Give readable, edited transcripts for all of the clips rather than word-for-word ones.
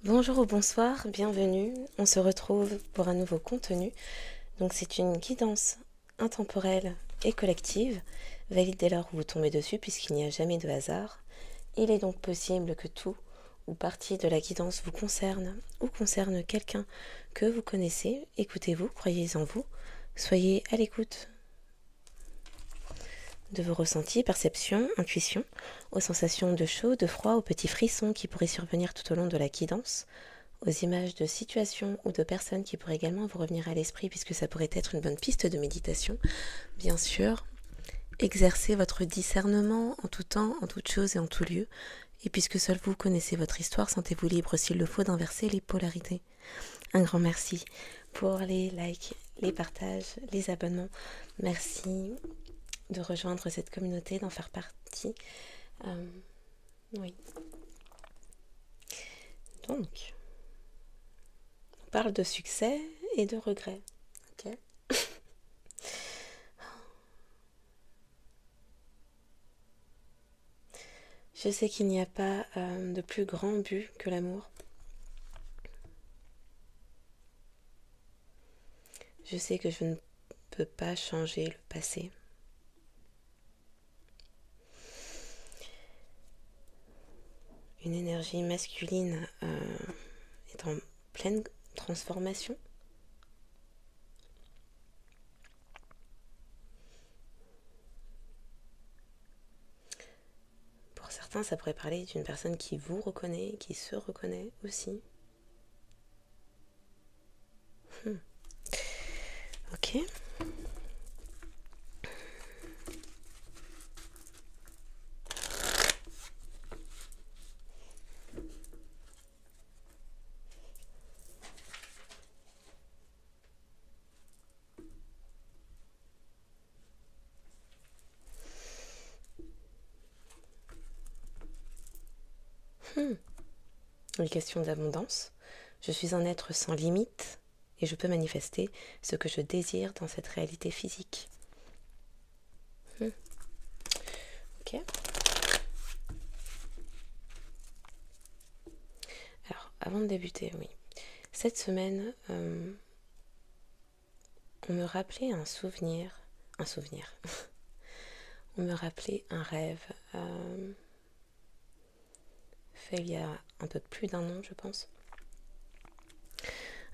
Bonjour ou bonsoir, bienvenue. On se retrouve pour un nouveau contenu. Donc c'est une guidance intemporelle et collective, valide dès lors où vous tombez dessus puisqu'il n'y a jamais de hasard. Il est donc possible que tout ou partie de la guidance vous concerne ou concerne quelqu'un que vous connaissez. Écoutez-vous, croyez en vous, soyez à l'écoute de vos ressentis, perceptions, intuitions, aux sensations de chaud, de froid, aux petits frissons qui pourraient survenir tout au long de la guidance, aux images de situations ou de personnes qui pourraient également vous revenir à l'esprit puisque ça pourrait être une bonne piste de méditation. Bien sûr, exercez votre discernement en tout temps, en toute chose et en tout lieu. Et puisque seul vous connaissez votre histoire, sentez-vous libre s'il le faut d'inverser les polarités. Un grand merci pour les likes, les partages, les abonnements. Merci de rejoindre cette communauté, d'en faire partie. Oui. Donc, on parle de succès et de regrets. Ok. Je sais qu'il n'y a pas de plus grand but que l'amour. Je sais que je ne peux pas changer le passé. Une énergie masculine est en pleine transformation. Pour certains, ça pourrait parler d'une personne qui vous reconnaît, qui se reconnaît aussi. Ok. Une question d'abondance. Je suis un être sans limite et je peux manifester ce que je désire dans cette réalité physique. Ok. Alors, avant de débuter, oui. Cette semaine, on me rappelait un souvenir. On me rappelait un rêve fait il y a un peu plus d'un an, je pense.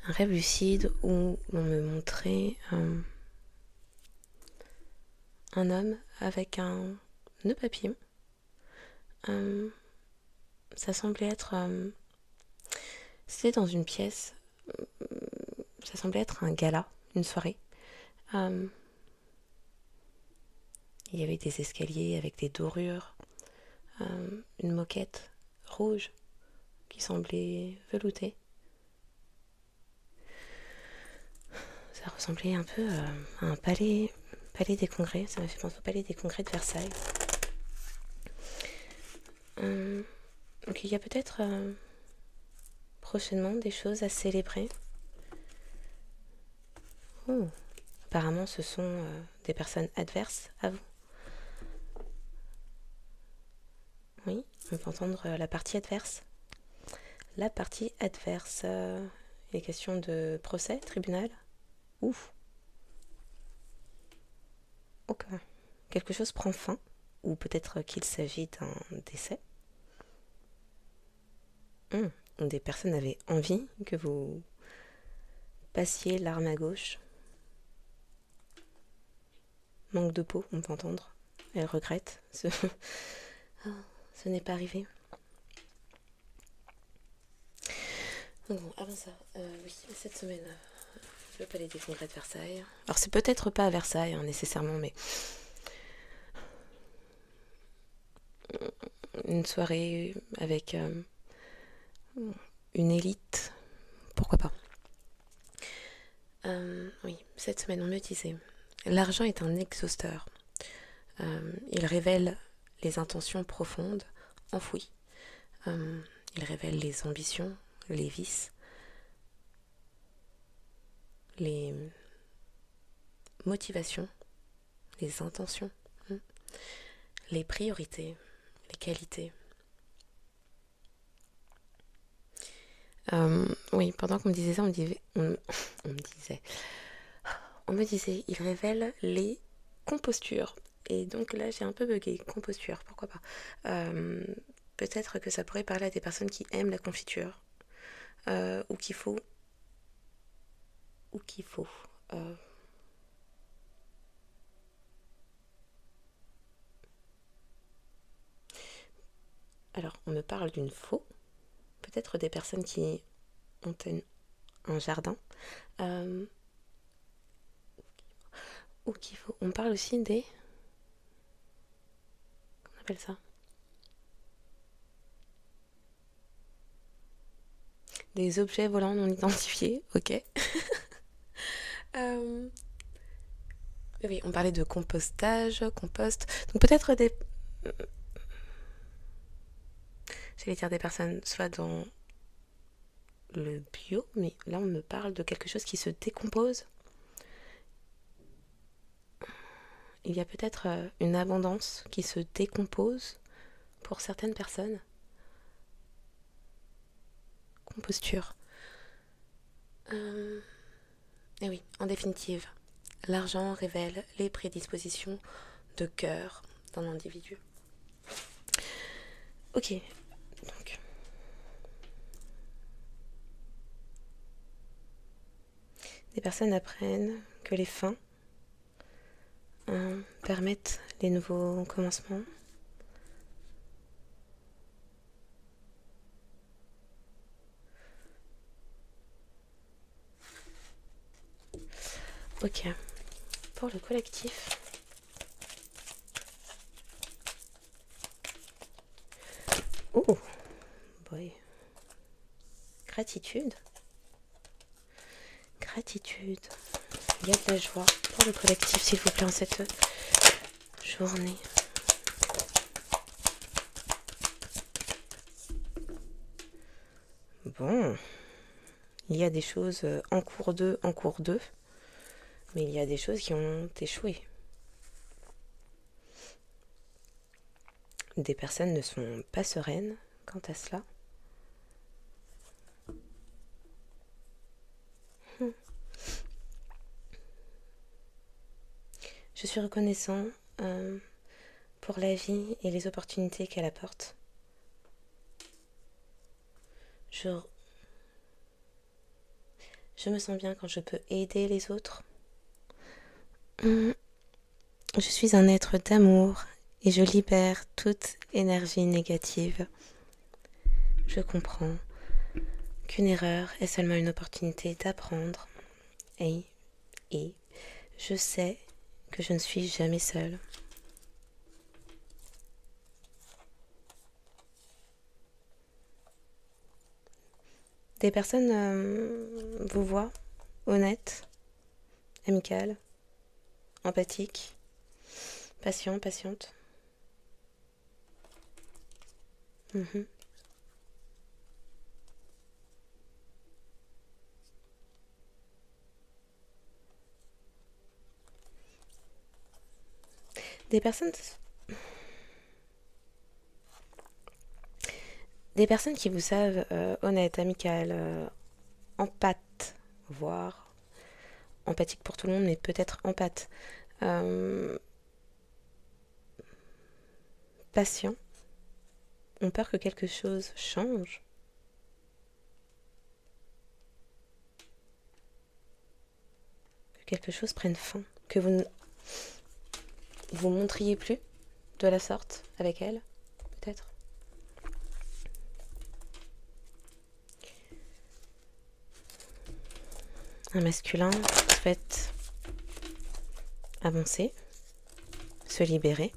Un rêve lucide où l'on me montrait un homme avec un nœud papillon. Ça semblait être... c'était dans une pièce. Ça semblait être un gala, une soirée. Il y avait des escaliers avec des dorures. Une moquette rouge qui semblait veloutée. Ça ressemblait un peu à un palais des congrès. Ça m'a fait penser au palais des congrès de Versailles. Donc il y a peut-être prochainement des choses à célébrer. Oh. Apparemment, ce sont des personnes adverses à vous. Oui, on peut entendre la partie adverse. La partie adverse. Il est question de procès, tribunal. Ouf. Ok. Quelque chose prend fin, ou peut-être qu'il s'agit d'un décès. Des personnes avaient envie que vous passiez l'arme à gauche. Manque de peau, on peut entendre. Elle regrette. Ce n'est pas arrivé. Bon, avant ça, oui, cette semaine, le palais des congrès de Versailles. Alors c'est peut-être pas à Versailles nécessairement, mais une soirée avec une élite, pourquoi pas. Oui, cette semaine on me disait, l'argent est un exhausteur. Il révèle les intentions profondes, enfouies. Il révèle les ambitions, les vices, les motivations, les intentions, les priorités, les qualités. Oui, pendant qu'on me disait ça, on me disait, on me disait, il révèle les compostures. Et donc là, j'ai un peu bugué. Composture, pourquoi pas. Euh, Peut-être que ça pourrait parler à des personnes qui aiment la confiture. Ou qu'il faut. Ou qu'il faut. euh, Alors, on me parle d'une faux. Peut-être des personnes qui ont un jardin. Euh, ou qu'il faut. On parle aussi des. Comment on appelle ça? Des objets volants non identifiés. Ok. Euh, oui, on parlait de compostage, compost. Donc peut-être des. J'allais dire des personnes soit dans le bio, mais là on me parle de quelque chose qui se décompose. Il y a peut-être une abondance qui se décompose pour certaines personnes. Composture. Et oui, en définitive, l'argent révèle les prédispositions de cœur d'un individu. Ok, donc. Des personnes apprennent que les fins permettent les nouveaux commencements. Ok, pour le collectif. Oh, boy. Gratitude. Gratitude. Il y a de la joie pour le collectif, s'il vous plaît, en cette journée. Bon, il y a des choses en cours d'eux, mais il y a des choses qui ont échoué. Des personnes ne sont pas sereines quant à cela. Je suis reconnaissant pour la vie et les opportunités qu'elle apporte. Je me sens bien quand je peux aider les autres. Je suis un être d'amour et je libère toute énergie négative. Je comprends qu'une erreur est seulement une opportunité d'apprendre et je sais que je ne suis jamais seule. Des personnes vous voient honnêtes, amicales, empathiques, patients, patientes. Mhm. Des personnes Des personnes qui vous savent honnêtes, amicales, empathes, voire empathiques pour tout le monde, mais peut-être empathes, euh, patients, ont peur que quelque chose change, que quelque chose prenne fin, que vous ne vous montriez plus de la sorte avec elle, peut-être. Un masculin souhaite avancer, se libérer.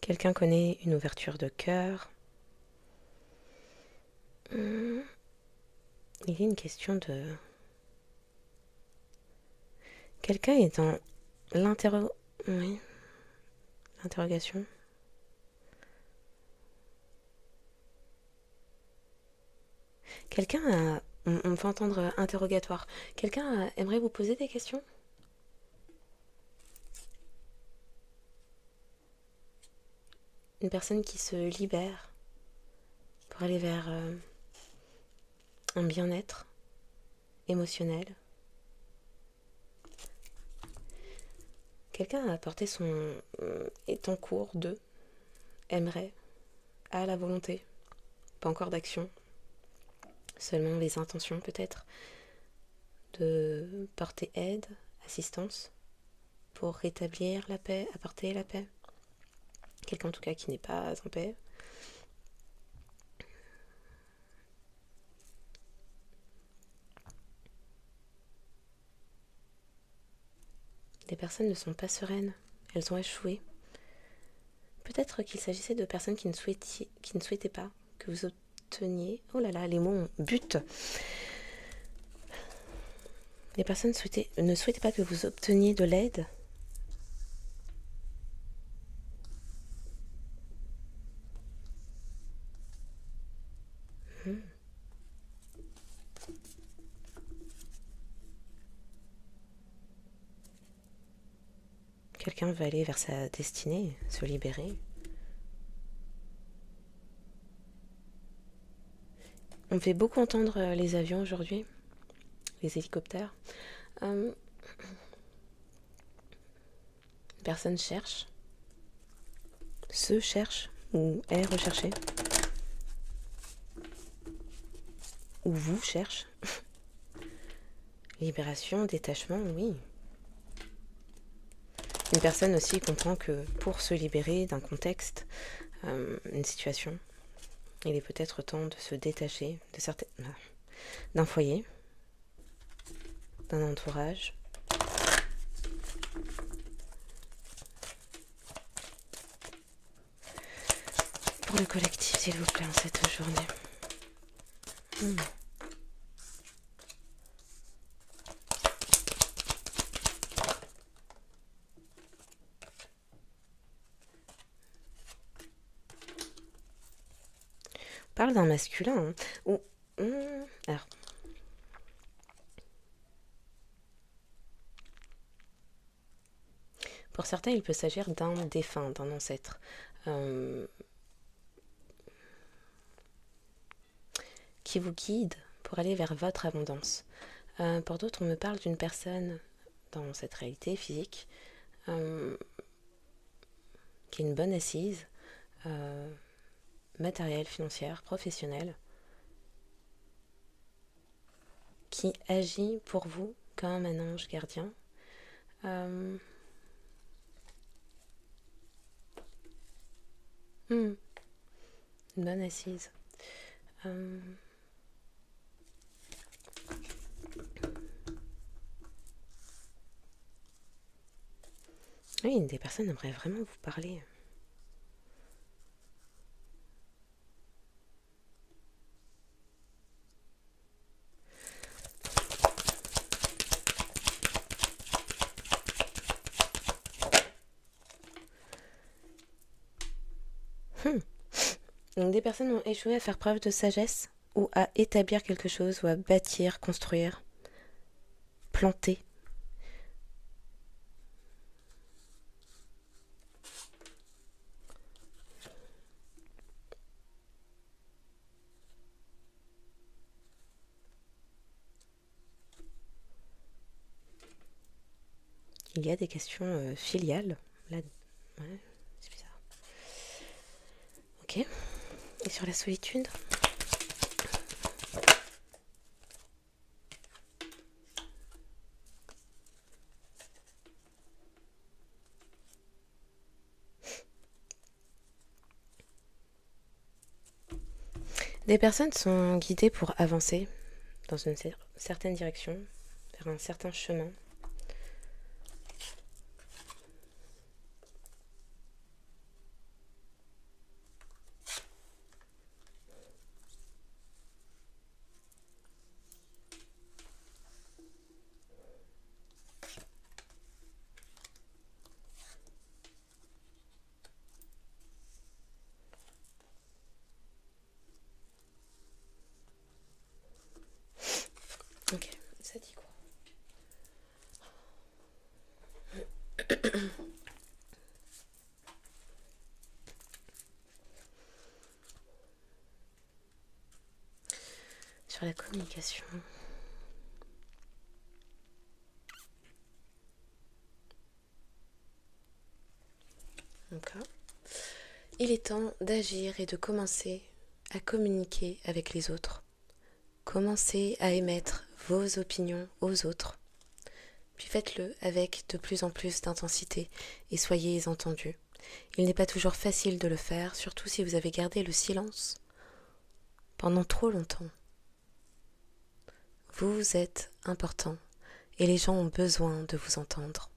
Quelqu'un connaît une ouverture de cœur. Il y a une question de... Quelqu'un est dans oui, l'interrogation. Quelqu'un a... On me fait entendre interrogatoire. Quelqu'un aimerait vous poser des questions? Une personne qui se libère pour aller vers un bien-être émotionnel. Quelqu'un a apporté son est en cours de, aimerait, a la volonté, pas encore d'action, seulement les intentions peut-être, de porter aide, assistance, pour rétablir la paix, apporter la paix. Quelqu'un en tout cas qui n'est pas en paix. Des personnes ne sont pas sereines, elles ont échoué. Peut-être qu'il s'agissait de personnes qui ne souhaitaient pas que vous obteniez... Oh là là, les mots butent. Les personnes ne souhaitaient pas que vous obteniez de l'aide. Quelqu'un veut aller vers sa destinée, se libérer. On fait beaucoup entendre les avions aujourd'hui, les hélicoptères. Une personne cherche, se cherche, ou est recherchée, ou vous cherche. Libération, détachement, oui. Une personne aussi comprend que pour se libérer d'un contexte, une situation, il est peut-être temps de se détacher d'un foyer, d'un entourage. Pour le collectif, s'il vous plaît, en cette journée. On parle d'un masculin. Hein. Alors. Pour certains, il peut s'agir d'un défunt, d'un ancêtre. Qui vous guide pour aller vers votre abondance. Pour d'autres, on me parle d'une personne dans cette réalité physique qui a une bonne assise matérielle, financière, professionnelle, qui agit pour vous comme un ange gardien. Une bonne assise. Oui, une des personnes aimerait vraiment vous parler. Donc des personnes ont échoué à faire preuve de sagesse ou à établir quelque chose ou à bâtir, construire, planter. Il y a des questions filiales. Là, ouais, c'est bizarre. Ok. Et sur la solitude ? Des personnes sont guidées pour avancer dans une certaine direction, vers un certain chemin. sur la communication. D'accord. Il est temps d'agir et de commencer à communiquer avec les autres. Commencez à émettre vos opinions aux autres. Puis faites-le avec de plus en plus d'intensité et soyez entendus. Il n'est pas toujours facile de le faire, surtout si vous avez gardé le silence pendant trop longtemps. Vous êtes important et les gens ont besoin de vous entendre.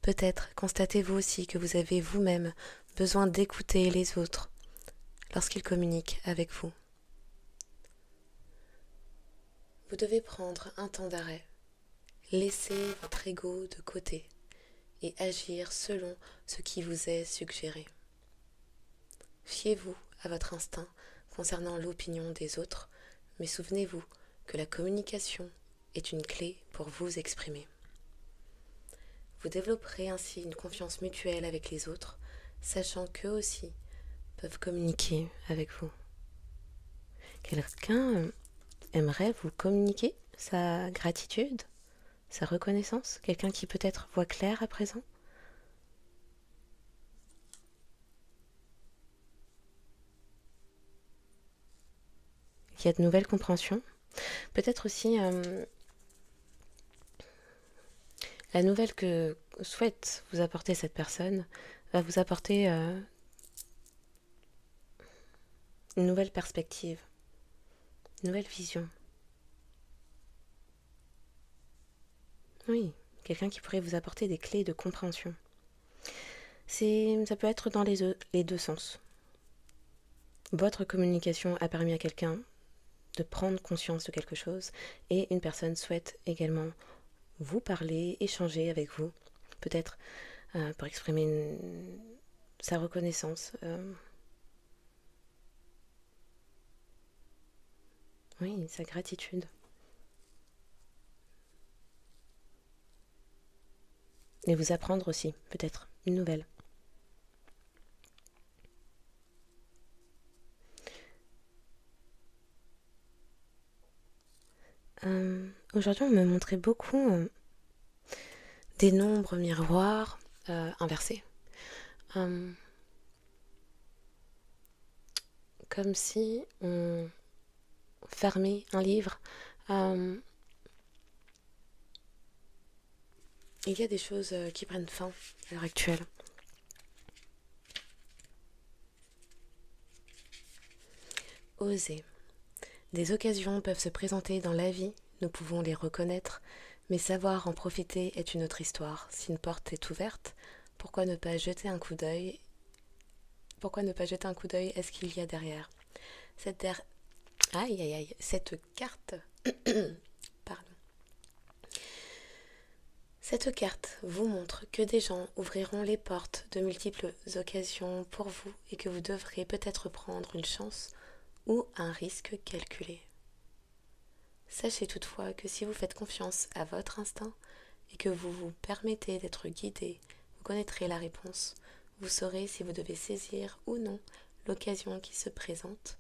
Peut-être constatez-vous aussi que vous avez vous-même besoin d'écouter les autres lorsqu'ils communiquent avec vous. Vous devez prendre un temps d'arrêt, laisser votre ego de côté et agir selon ce qui vous est suggéré. Fiez-vous à votre instinct concernant l'opinion des autres, mais souvenez-vous que la communication est une clé pour vous exprimer. Vous développerez ainsi une confiance mutuelle avec les autres, sachant qu'eux aussi peuvent communiquer avec vous. Quelqu'un aimerait vous communiquer sa gratitude, sa reconnaissance? Quelqu'un qui peut-être voit clair à présent? Il y a de nouvelles compréhensions. Peut-être aussi la nouvelle que souhaite vous apporter cette personne va vous apporter une nouvelle perspective, une nouvelle vision. Oui, quelqu'un qui pourrait vous apporter des clés de compréhension. Ça peut être dans les deux sens. Votre communication a permis à quelqu'un de prendre conscience de quelque chose et une personne souhaite également vous parler, échanger avec vous, peut-être pour exprimer sa reconnaissance. Oui, sa gratitude. Et vous apprendre aussi, peut-être, une nouvelle. Aujourd'hui, on me montrait beaucoup des nombres miroirs inversés. Comme si on fermait un livre. Il y a des choses qui prennent fin à l'heure actuelle. Oser. Des occasions peuvent se présenter dans la vie, nous pouvons les reconnaître, mais savoir en profiter est une autre histoire. Si une porte est ouverte, pourquoi ne pas jeter un coup d'œil? Pourquoi ne pas jeter un coup d'œil à ce qu'il y a derrière? Cette carte... Pardon. Cette carte vous montre que des gens ouvriront les portes de multiples occasions pour vous et que vous devrez peut-être prendre une chance ou un risque calculé. Sachez toutefois que si vous faites confiance à votre instinct et que vous vous permettez d'être guidé, vous connaîtrez la réponse. Vous saurez si vous devez saisir ou non l'occasion qui se présente.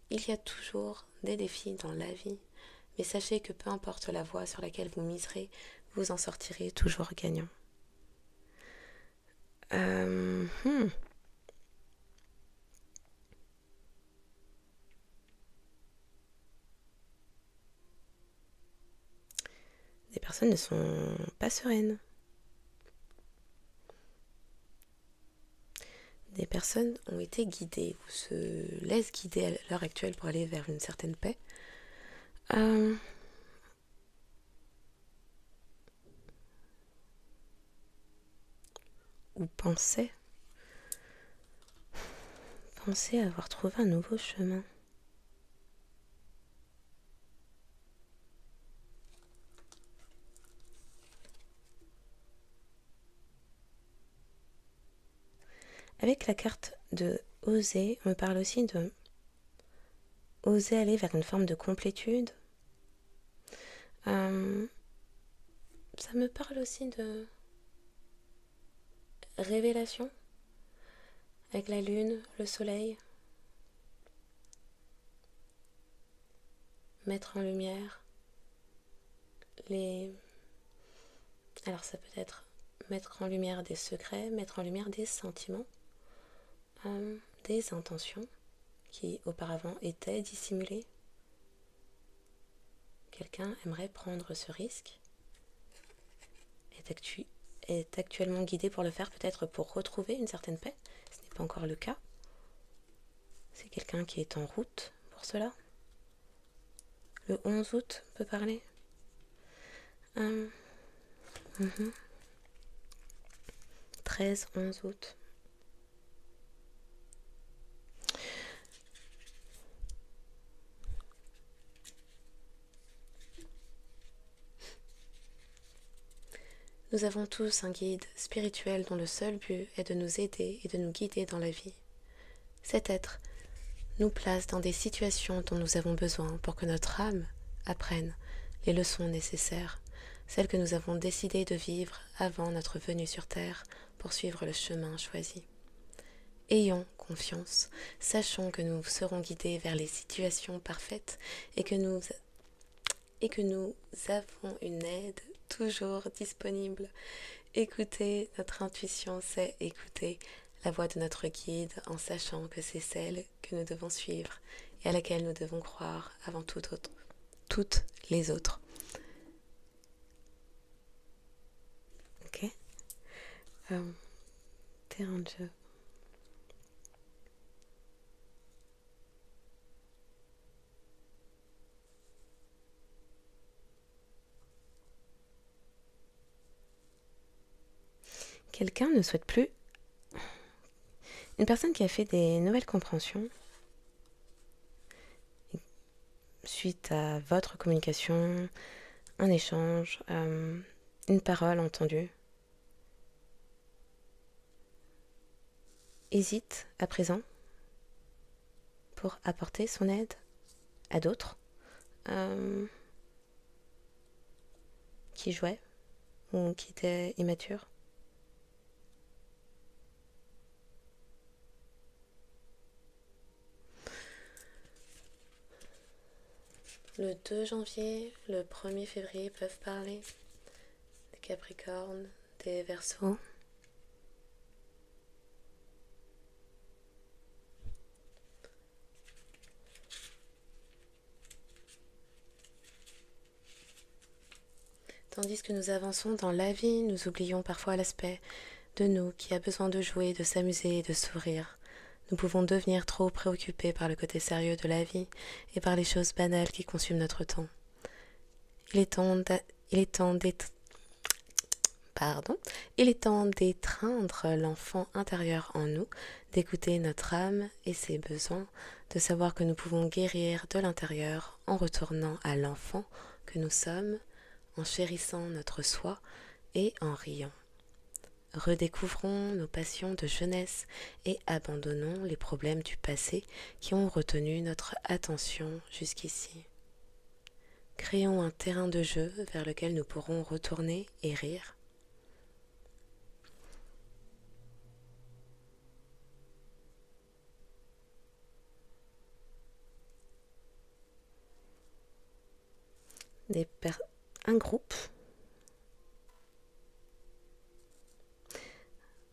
Il y a toujours des défis dans la vie, mais sachez que peu importe la voie sur laquelle vous miserez, vous en sortirez toujours gagnant. Des personnes ne sont pas sereines. Des personnes ont été guidées ou se laissent guider à l'heure actuelle pour aller vers une certaine paix. Ou pensaient avoir trouvé un nouveau chemin. Avec la carte de oser, on me parle aussi de oser aller vers une forme de complétude. Ça me parle aussi de révélation avec la lune, le soleil. mettre en lumière les... Alors ça peut être mettre en lumière des secrets, mettre en lumière des sentiments, des intentions qui auparavant étaient dissimulées. Quelqu'un aimerait prendre ce risque, est actuellement guidé pour le faire, peut-être pour retrouver une certaine paix. Ce n'est pas encore le cas. C'est quelqu'un qui est en route pour cela. Le 11 août peut parler. 13-11 août. Nous avons tous un guide spirituel dont le seul but est de nous aider et de nous guider dans la vie. Cet être nous place dans des situations dont nous avons besoin pour que notre âme apprenne les leçons nécessaires, celles que nous avons décidé de vivre avant notre venue sur Terre pour suivre le chemin choisi. Ayons confiance, sachons que nous serons guidés vers les situations parfaites et que nous avons une aide toujours disponible. Écouter notre intuition, c'est écouter la voix de notre guide en sachant que c'est celle que nous devons suivre et à laquelle nous devons croire avant toutes les autres. Ok. Terrain de jeu. Quelqu'un ne souhaite plus. Une personne qui a fait des nouvelles compréhensions suite à votre communication, un échange, une parole entendue, hésite à présent pour apporter son aide à d'autres qui jouaient ou qui étaient immatures. Le 2 janvier, le 1er février peuvent parler des Capricornes, des Verseaux. Tandis que nous avançons dans la vie, nous oublions parfois l'aspect de nous qui a besoin de jouer, de s'amuser et de sourire. Nous pouvons devenir trop préoccupés par le côté sérieux de la vie et par les choses banales qui consument notre temps. Il est temps d'étreindre l'enfant intérieur en nous, d'écouter notre âme et ses besoins, de savoir que nous pouvons guérir de l'intérieur en retournant à l'enfant que nous sommes, en chérissant notre soi et en riant. Redécouvrons nos passions de jeunesse et abandonnons les problèmes du passé qui ont retenu notre attention jusqu'ici. Créons un terrain de jeu vers lequel nous pourrons retourner et rire. Un groupe.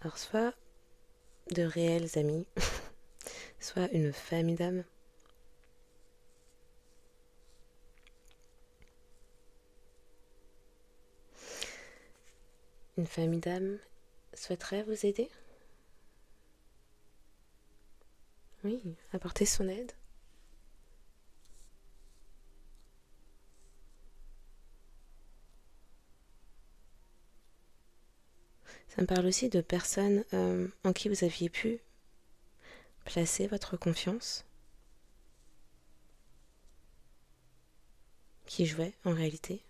Alors soit de réels amis, soit une famille d'âmes. Une famille d'âmes souhaiterait vous aider? Oui, apporter son aide. Ça me parle aussi de personnes en qui vous aviez pu placer votre confiance, qui jouaient en réalité.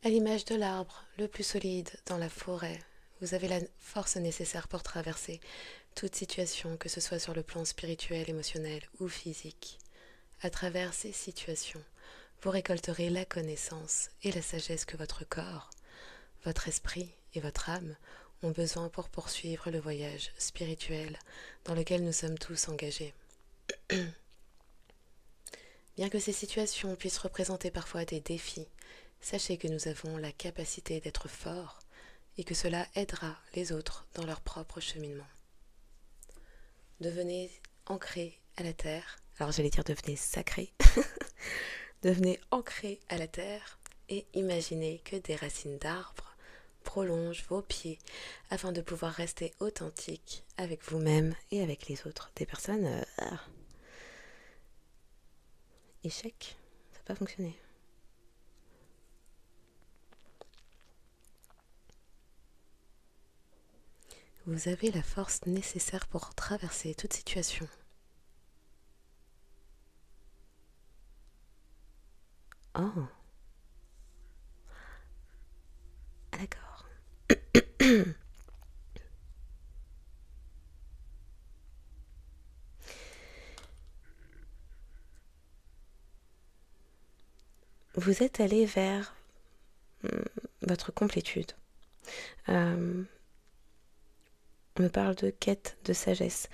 À l'image de l'arbre le plus solide dans la forêt, vous avez la force nécessaire pour traverser toute situation, que ce soit sur le plan spirituel, émotionnel ou physique. À travers ces situations, vous récolterez la connaissance et la sagesse que votre corps, votre esprit et votre âme ont besoin pour poursuivre le voyage spirituel dans lequel nous sommes tous engagés. Bien que ces situations puissent représenter parfois des défis, sachez que nous avons la capacité d'être forts et que cela aidera les autres dans leur propre cheminement. Devenez ancrés à la terre. Alors j'allais dire devenez sacrés. Devenez ancrés à la terre et imaginez que des racines d'arbres prolongent vos pieds afin de pouvoir rester authentique avec vous-même et avec les autres. Des personnes... Échec, ça n'a pas fonctionné. Vous avez la force nécessaire pour traverser toute situation. Oh. Ah, d'accord. Vous êtes allé vers votre complétude. On me parle de quête de sagesse.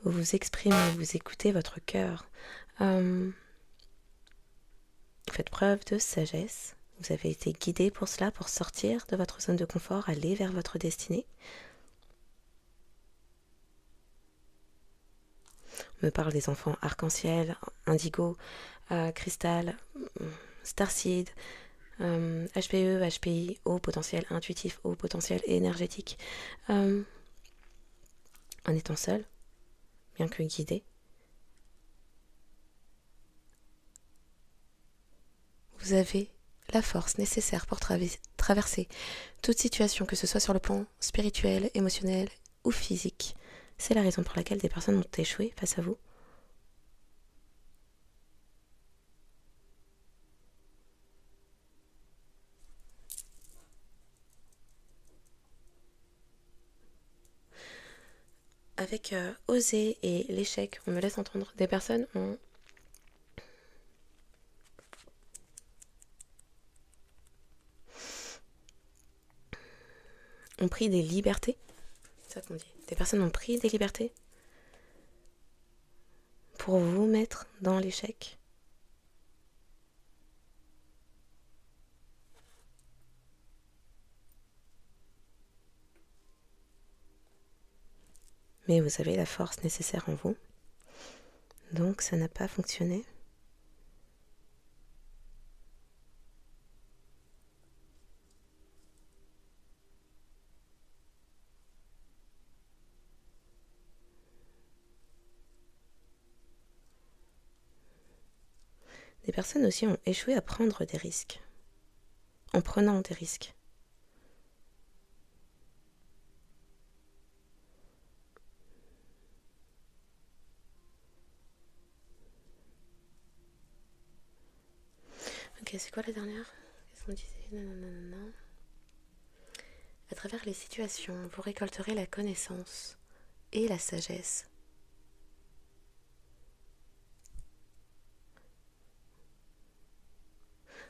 Vous vous exprimez, vous écoutez votre cœur. Faites preuve de sagesse. Vous avez été guidé pour cela, pour sortir de votre zone de confort, aller vers votre destinée. On me parle des enfants arc-en-ciel, indigo, cristal, starseed, HPE, HPI, haut potentiel intuitif, haut potentiel énergétique. En étant seul, bien que guidé, vous avez la force nécessaire pour traverser toute situation, que ce soit sur le plan spirituel, émotionnel ou physique. C'est la raison pour laquelle des personnes ont échoué face à vous. Avec oser et l'échec, on me laisse entendre, des personnes ont pris des libertés. C'est ça qu'on dit. Des personnes ont pris des libertés pour vous mettre dans l'échec. Mais vous avez la force nécessaire en vous. Donc ça n'a pas fonctionné. Des personnes aussi ont échoué à prendre des risques. En prenant des risques. Ok, c'est quoi la dernière? Qu'est-ce qu'on disait? Non. À travers les situations, vous récolterez la connaissance et la sagesse.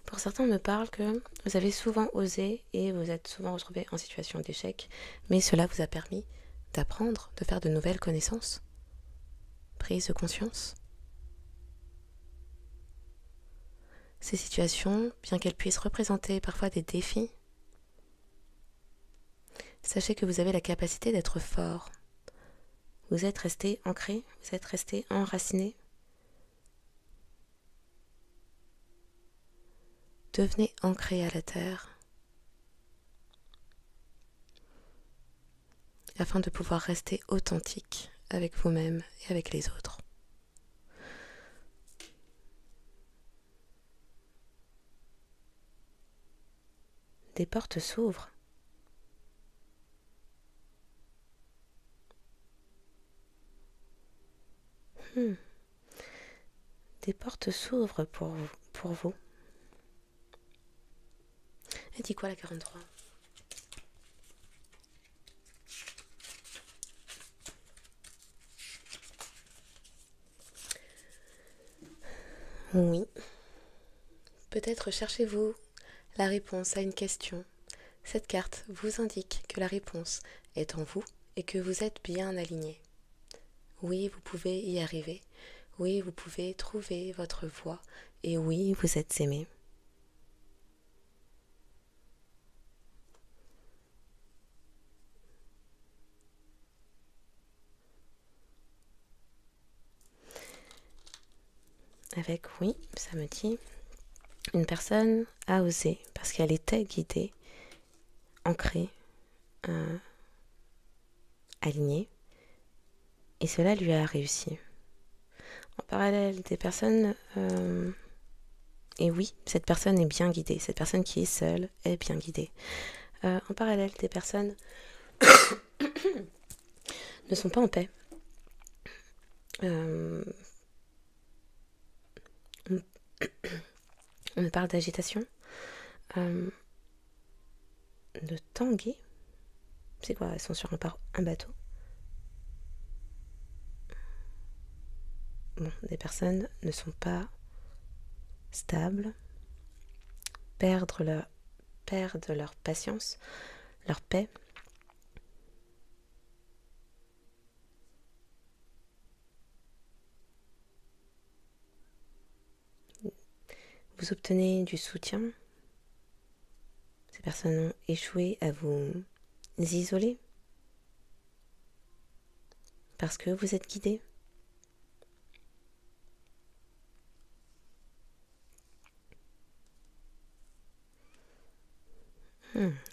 Pour certains, on me parle que vous avez souvent osé et vous êtes souvent retrouvé en situation d'échec, mais cela vous a permis d'apprendre, de faire de nouvelles connaissances, prise de conscience. Ces situations, bien qu'elles puissent représenter parfois des défis, sachez que vous avez la capacité d'être fort. Vous êtes resté ancré, vous êtes resté enraciné. Devenez ancré à la terre afin de pouvoir rester authentique avec vous-même et avec les autres. Des portes s'ouvrent. Des portes s'ouvrent pour vous. Elle dit quoi la 43? Oui. Peut-être cherchez-vous la réponse à une question. Cette carte vous indique que la réponse est en vous et que vous êtes bien aligné. Oui, vous pouvez y arriver. Oui, vous pouvez trouver votre voie. Et oui, vous êtes aimé. Avec oui, ça me dit, une personne a osé parce qu'elle était guidée, ancrée, alignée, et cela lui a réussi. En parallèle, des personnes, et oui, cette personne est bien guidée, cette personne qui est seule est bien guidée. En parallèle, des personnes ne sont pas en paix. On me parle d'agitation, de tanguer. C'est quoi? Elles sont sur un bateau. Bon, des personnes ne sont pas stables, perdent leur patience, leur paix. Vous obtenez du soutien. Ces personnes ont échoué à vous isoler parce que vous êtes guidés.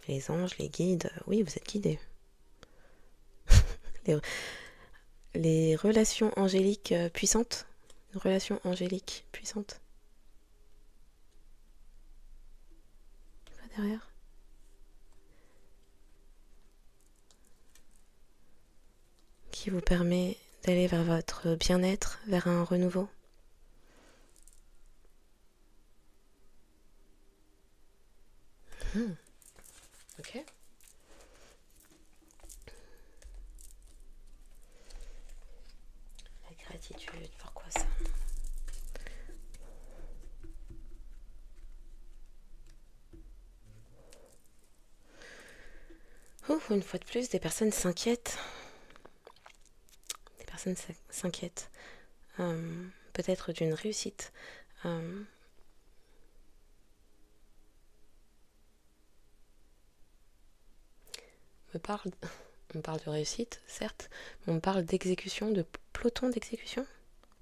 Les anges, les guides, oui, vous êtes guidés. les relations angéliques puissantes. Une relation angélique puissante. Pas derrière. Qui vous permet d'aller vers votre bien-être, vers un renouveau. Ok. La gratitude, pourquoi ça? Une fois de plus, des personnes s'inquiètent. Des personnes s'inquiètent. Peut-être d'une réussite. On parle de réussite, certes, mais on parle d'exécution, de peloton d'exécution.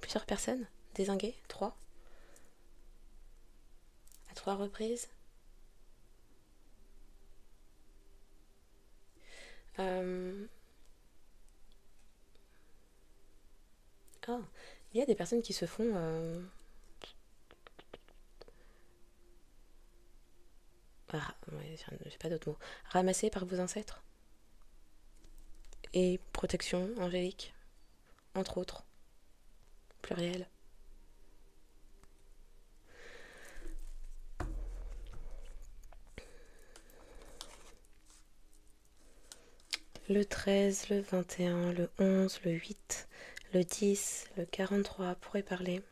Plusieurs personnes, dézinguées, 3. À 3 reprises. Oh, il y a des personnes qui se font j'ai pas d'autres mots. Ramasser par vos ancêtres. Et protection angélique, entre autres. Pluriel. Le 13, le 21, le 11, le 8, le 10, le 43 pourrait parler.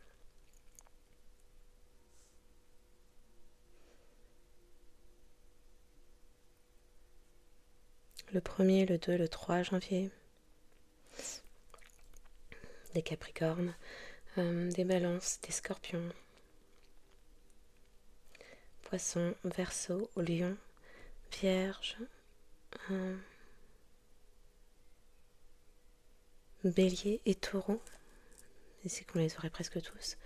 Le 1er, le 2, le 3 janvier. Des Capricornes, des Balances, des Scorpions. Poissons, Verseau, Lion, Vierge, Bélier et Taureau. Et c'est qu'on les aurait presque tous.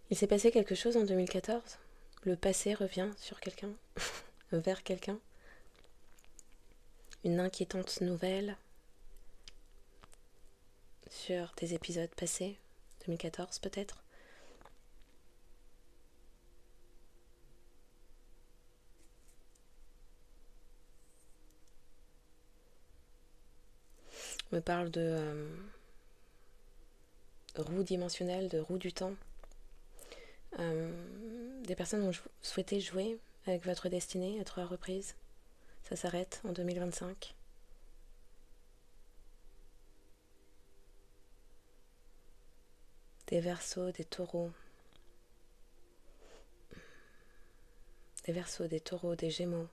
Il s'est passé quelque chose en 2014. Le passé revient sur quelqu'un, vers quelqu'un. Une inquiétante nouvelle sur des épisodes passés, 2014 peut-être. On me parle de roue dimensionnelle, de roue du temps. Des personnes ont souhaité jouer avec votre destinée à 3 reprises. Ça s'arrête en 2025. Des Verseaux, des Taureaux. des Verseaux, des Taureaux, des Gémeaux,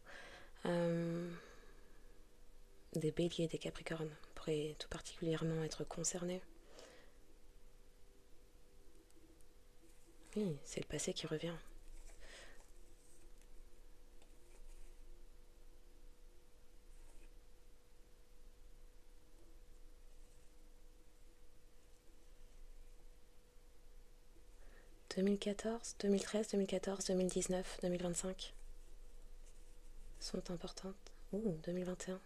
des Béliers, des Capricornes pourraient tout particulièrement être concernés. Oui, c'est le passé qui revient. « 2014, 2013, 2014, 2019, 2025 sont importantes. Ouh, 2021.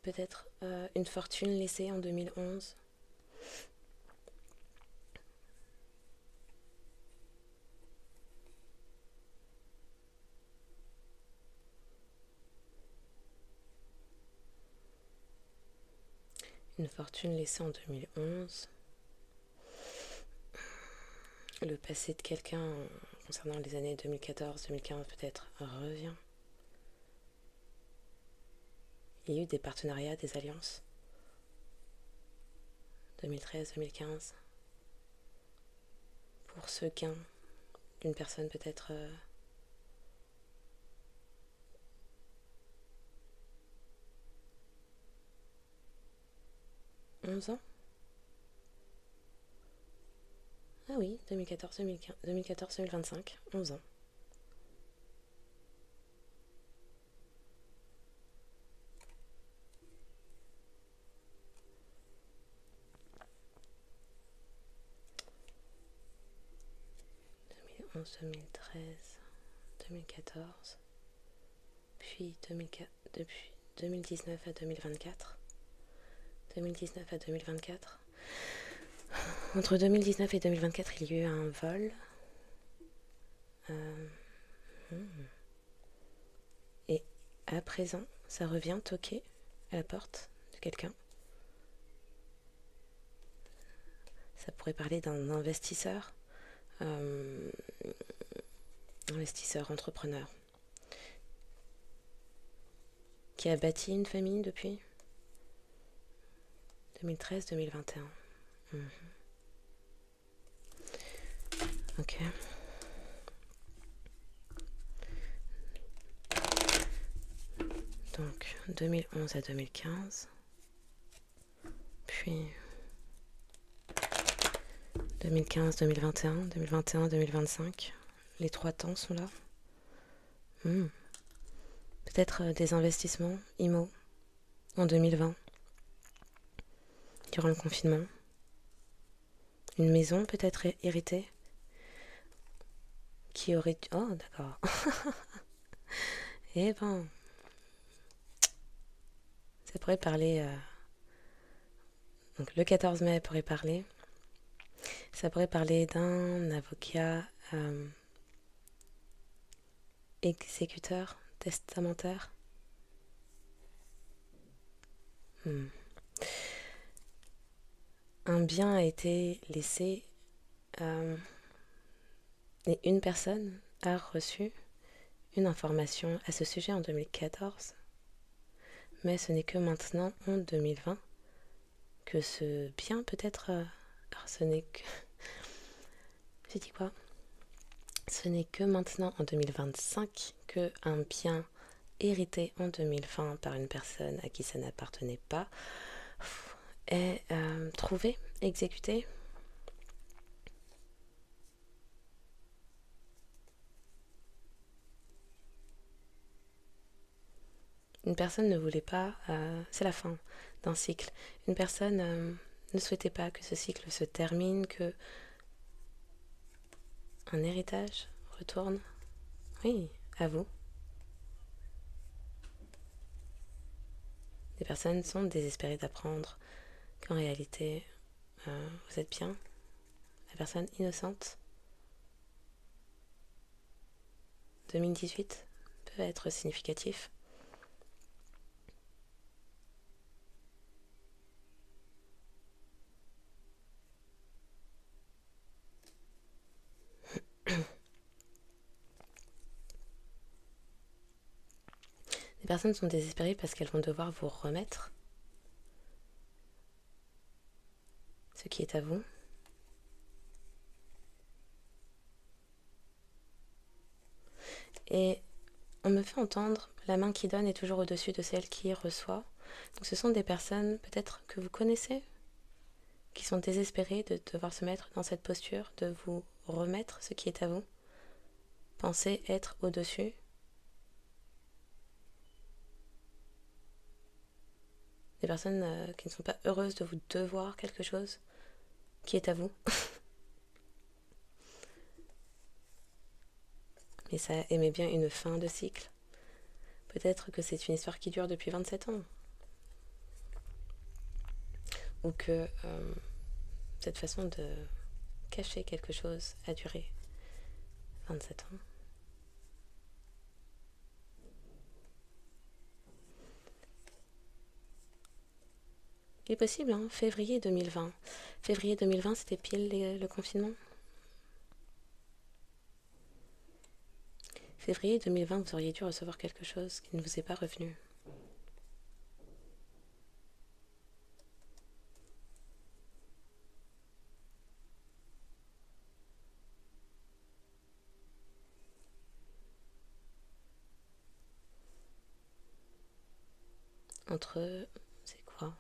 Peut-être une fortune laissée en 2011. Une fortune laissée en 2011. Le passé de quelqu'un concernant les années 2014-2015 peut-être revient. Il y a eu des partenariats, des alliances. 2013-2015. Pour ce gain d'une personne peut-être 11 ans. Ah oui, 2014-2025, 11 ans. « 2013, 2014, puis depuis 2019 à 2024. 2019 à 2024. Entre 2019 et 2024, il y a eu un vol. Et à présent, ça revient toquer à la porte de quelqu'un. Ça pourrait parler d'un investisseur, entrepreneur, qui a bâti une famille depuis 2013-2021. Ok. Donc 2011 à 2015, puis 2015, 2021, 2021, 2025. Les 3 temps sont là. Peut-être des investissements IMO en 2020, durant le confinement. Une maison peut-être héritée qui aurait... Oh, d'accord. Eh ben... Ça pourrait parler... Donc le 14 mai pourrait parler. Ça pourrait parler d'un avocat exécuteur, testamentaire. Un bien a été laissé et une personne a reçu une information à ce sujet en 2014. Mais ce n'est que maintenant, en 2020, que ce bien peut-être... alors ce n'est que... J'ai dit quoi? Ce n'est que maintenant, en 2025, que un bien hérité en 2020 par une personne à qui ça n'appartenait pas est trouvé, exécuté. Une personne ne voulait pas, c'est la fin d'un cycle. Une personne ne souhaitait pas que ce cycle se termine, que un héritage retourne. Oui, à vous. Des personnes sont désespérées d'apprendre qu'en réalité, vous êtes bien. La personne innocente. 2018 peut être significatif. Les personnes sont désespérées parce qu'elles vont devoir vous remettre ce qui est à vous. Et on me fait entendre, la main qui donne est toujours au-dessus de celle qui reçoit. Donc ce sont des personnes peut-être que vous connaissez, qui sont désespérées de devoir se mettre dans cette posture, de vous remettre ce qui est à vous. Pensez être au-dessus. Des personnes qui ne sont pas heureuses de vous devoir quelque chose qui est à vous. Mais ça aimait bien une fin de cycle. Peut-être que c'est une histoire qui dure depuis 27 ans. Ou que cette façon de cacher quelque chose a duré 27 ans. Il est possible, hein, février 2020. Février 2020, c'était pile le confinement. Février 2020, vous auriez dû recevoir quelque chose qui ne vous est pas revenu. Entre... c'est quoi ?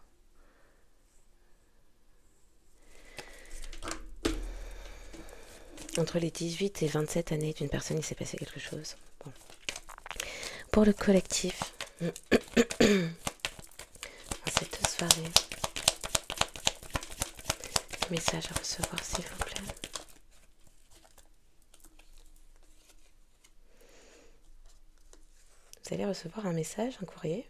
Entre les 18 et 27 années d'une personne, il s'est passé quelque chose. Bon. Pour le collectif, dans cette soirée, message à recevoir s'il vous plaît. Vous allez recevoir un message, un courrier.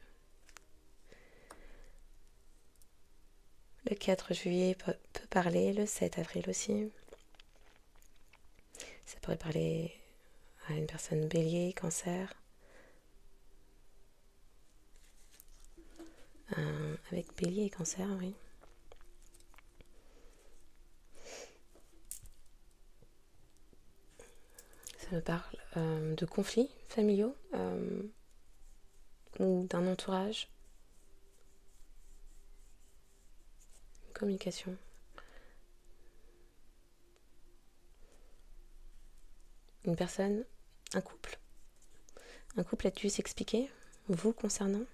Le 4 juillet peut parler, le 7 avril aussi. Ça pourrait parler à une personne bélier, cancer. Avec bélier et cancer, oui. Ça me parle de conflits familiaux ou d'un entourage. Communication. Une personne, un couple. Un couple a dû s'expliquer, vous concernant.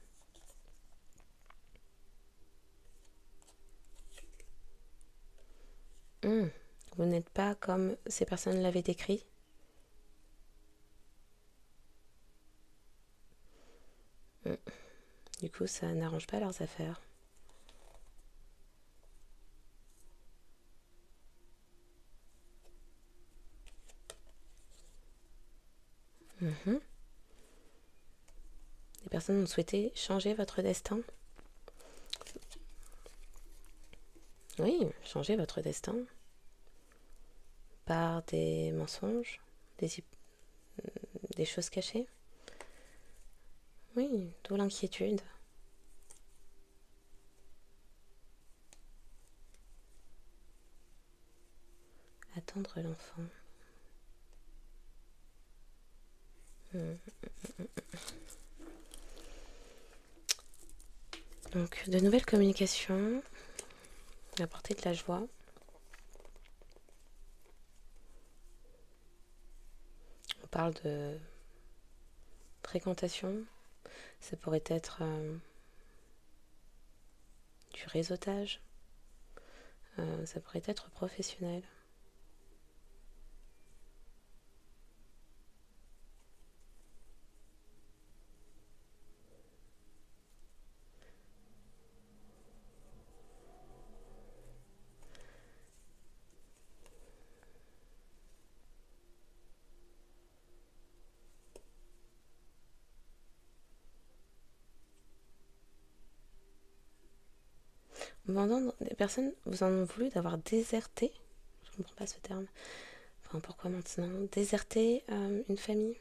Vous n'êtes pas comme ces personnes l'avaient décrit. Du coup, ça n'arrange pas leurs affaires. Les personnes ont souhaité changer votre destin. Oui, changer votre destin. Par des mensonges, des choses cachées. Oui, d'où l'inquiétude. Attendre l'enfant. Donc, de nouvelles communications, apporter de la joie. On parle de fréquentation. Ça pourrait être du réseautage. Ça pourrait être professionnel. Vendant des personnes, vous en ont voulu d'avoir déserté. Je ne comprends pas ce terme. Enfin, pourquoi maintenant déserter une famille,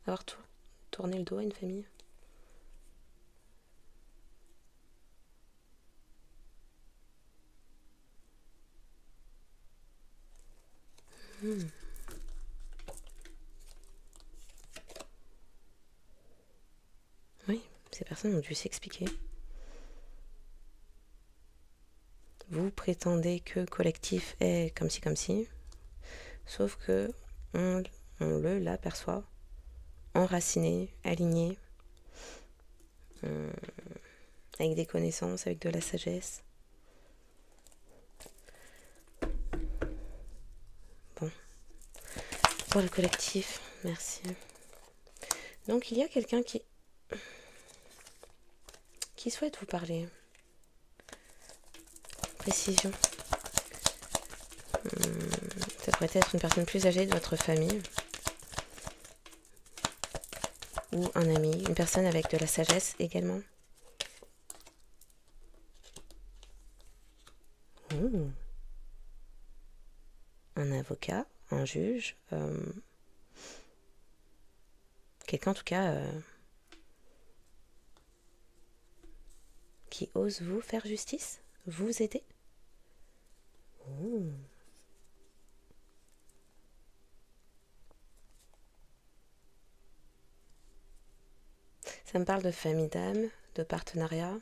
avoir tourné le dos à une famille. Oui, ces personnes ont dû s'expliquer. Vous prétendez que collectif est comme ci, sauf que on l'aperçoit enraciné, aligné, avec des connaissances, avec de la sagesse. Bon, pour le collectif, merci. Donc il y a quelqu'un qui souhaite vous parler. Précision. Ça pourrait être une personne plus âgée de votre famille. Ou un ami, une personne avec de la sagesse également. Ouh. Un avocat, un juge, quelqu'un en tout cas qui ose vous faire justice, vous aider. Ouh. Ça me parle de famille d'âme, de partenariat.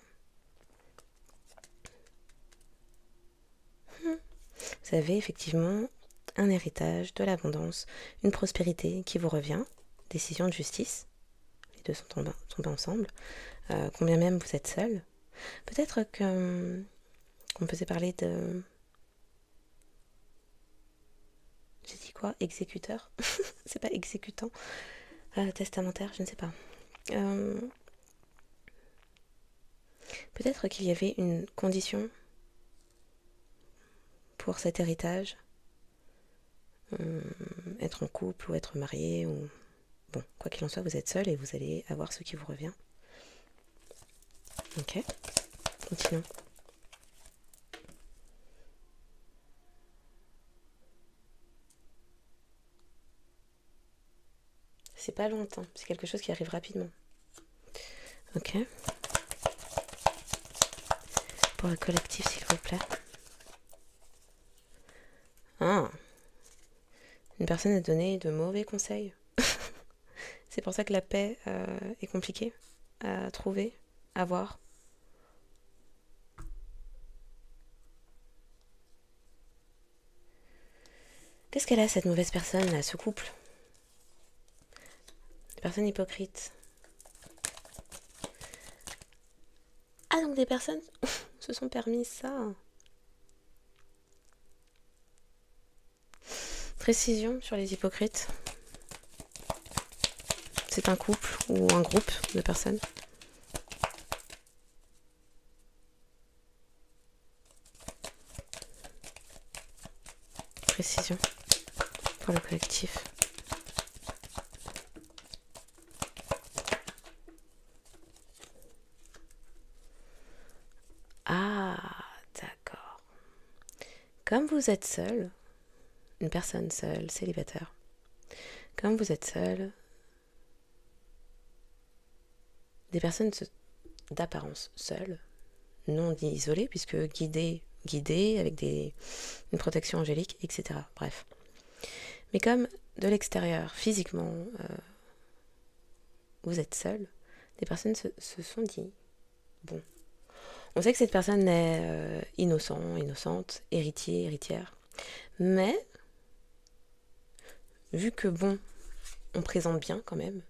Vous avez effectivement un héritage, de l'abondance, une prospérité qui vous revient, décision de justice. Les deux sont tombés ensemble. Combien même vous êtes seul. Peut-être qu'on peut parler de... J'ai dit quoi? Exécuteur? C'est pas exécutant. Testamentaire, je ne sais pas. Peut-être qu'il y avait une condition pour cet héritage. Être en couple ou être marié ou... Bon, quoi qu'il en soit, vous êtes seul et vous allez avoir ce qui vous revient. Ok, continuons. C'est pas longtemps, c'est quelque chose qui arrive rapidement. Ok. Pour le collectif, s'il vous plaît. Ah. Une personne a donné de mauvais conseils. C'est pour ça que la paix est compliquée à trouver, à voir. Qu'est-ce qu'elle a, cette mauvaise personne, là, ce couple? Des personnes hypocrites. Ah, donc des personnes se sont permis ça. Précision sur les hypocrites. C'est un couple ou un groupe de personnes. Précision pour le collectif. Ah, d'accord. Comme vous êtes seul, une personne seule, célibataire, comme vous êtes seul, des personnes d'apparence seules, non isolées, puisque guidées avec une protection angélique, etc. Bref. Mais comme de l'extérieur, physiquement, vous êtes seul, des personnes se sont dit, bon, on sait que cette personne est innocente, héritière, mais vu que bon, on présente bien quand même,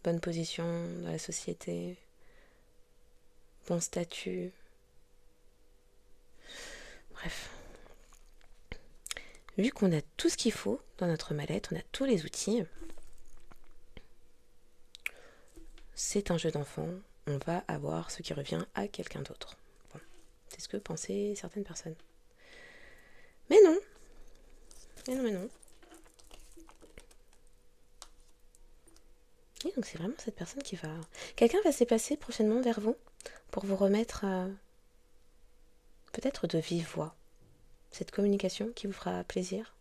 bonne position dans la société, bon statut, bref. Vu qu'on a tout ce qu'il faut dans notre mallette, on a tous les outils, c'est un jeu d'enfant, on va avoir ce qui revient à quelqu'un d'autre. Bon, c'est ce que pensaient certaines personnes. Mais non. Et donc c'est vraiment cette personne qui va... Quelqu'un va se déplacer prochainement vers vous pour vous remettre peut-être de vive voix cette communication qui vous fera plaisir,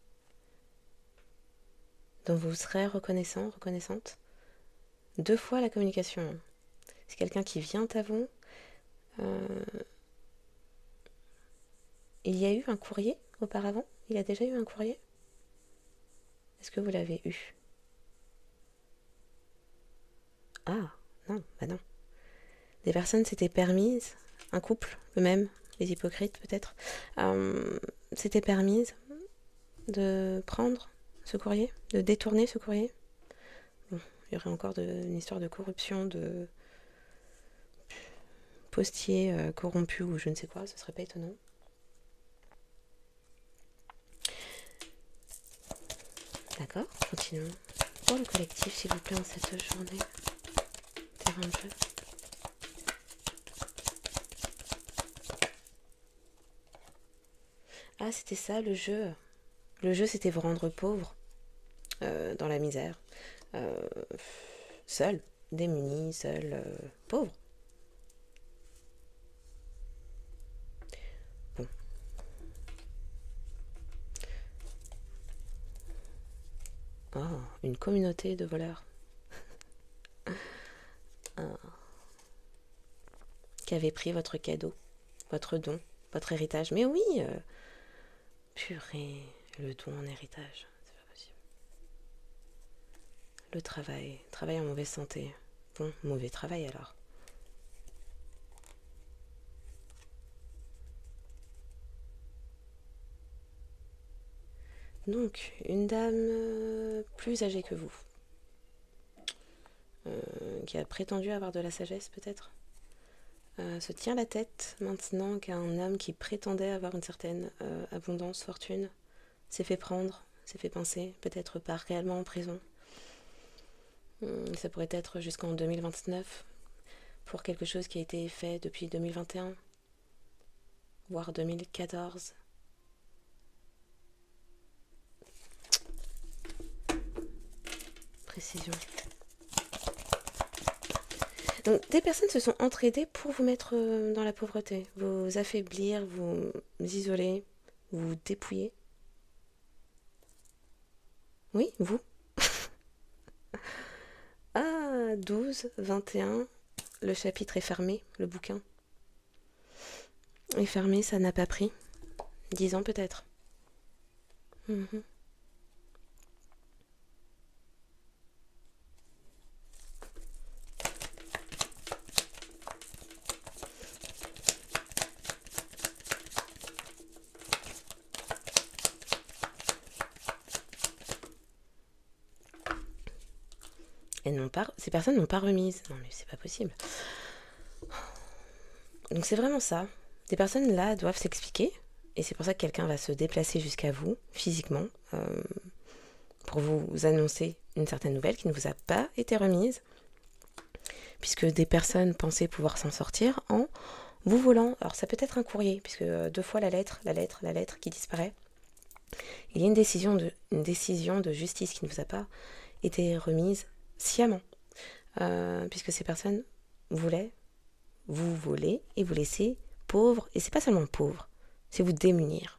dont vous serez reconnaissante. 2 fois la communication. C'est quelqu'un qui vient à vous. Il y a eu un courrier auparavant? Il a déjà eu un courrier? Est-ce que vous l'avez eu? Ah, non, bah non. Des personnes s'étaient permises, un couple, le même, les hypocrites peut-être, s'étaient permises de prendre ce courrier, de détourner ce courrier. Bon, il y aurait encore une histoire de corruption, de postier corrompu ou je ne sais quoi, ce serait pas étonnant. D'accord, continuons. Pour le collectif, s'il vous plaît, en cette journée. Terrain de jeu. Ah, c'était ça le jeu. Le jeu, c'était vous rendre pauvre, dans la misère. Seul, démuni, seul, pauvre. Bon. Oh, une communauté de voleurs. Qui avait pris votre cadeau, votre don, votre héritage. Mais oui, purée, le don en héritage, c'est pas possible. Le travail en mauvaise santé. Bon, mauvais travail alors. Donc, une dame plus âgée que vous, qui a prétendu avoir de la sagesse peut-être, se tient la tête maintenant qu'un homme qui prétendait avoir une certaine abondance, fortune, s'est fait prendre, s'est fait pincer, peut-être pas réellement en prison. Ça pourrait être jusqu'en 2029 pour quelque chose qui a été fait depuis 2021, voire 2014. Précision. Donc, des personnes se sont entraidées pour vous mettre dans la pauvreté, vous affaiblir, vous isoler, vous dépouiller. Oui, vous. Ah, 12, 21, le chapitre est fermé, le bouquin est fermé, ça n'a pas pris. 10 ans peut-être. Ces personnes n'ont pas remise. Non mais c'est pas possible. Donc c'est vraiment ça. Ces personnes là doivent s'expliquer. Et c'est pour ça que quelqu'un va se déplacer jusqu'à vous, physiquement, pour vous annoncer une certaine nouvelle qui ne vous a pas été remise. Puisque des personnes pensaient pouvoir s'en sortir en vous volant. Alors ça peut être un courrier, puisque 2 fois la lettre qui disparaît. Il y a une décision de justice qui ne vous a pas été remise sciemment. Puisque ces personnes voulaient vous voler et vous laisser pauvre. Et c'est pas seulement pauvre, c'est vous démunir.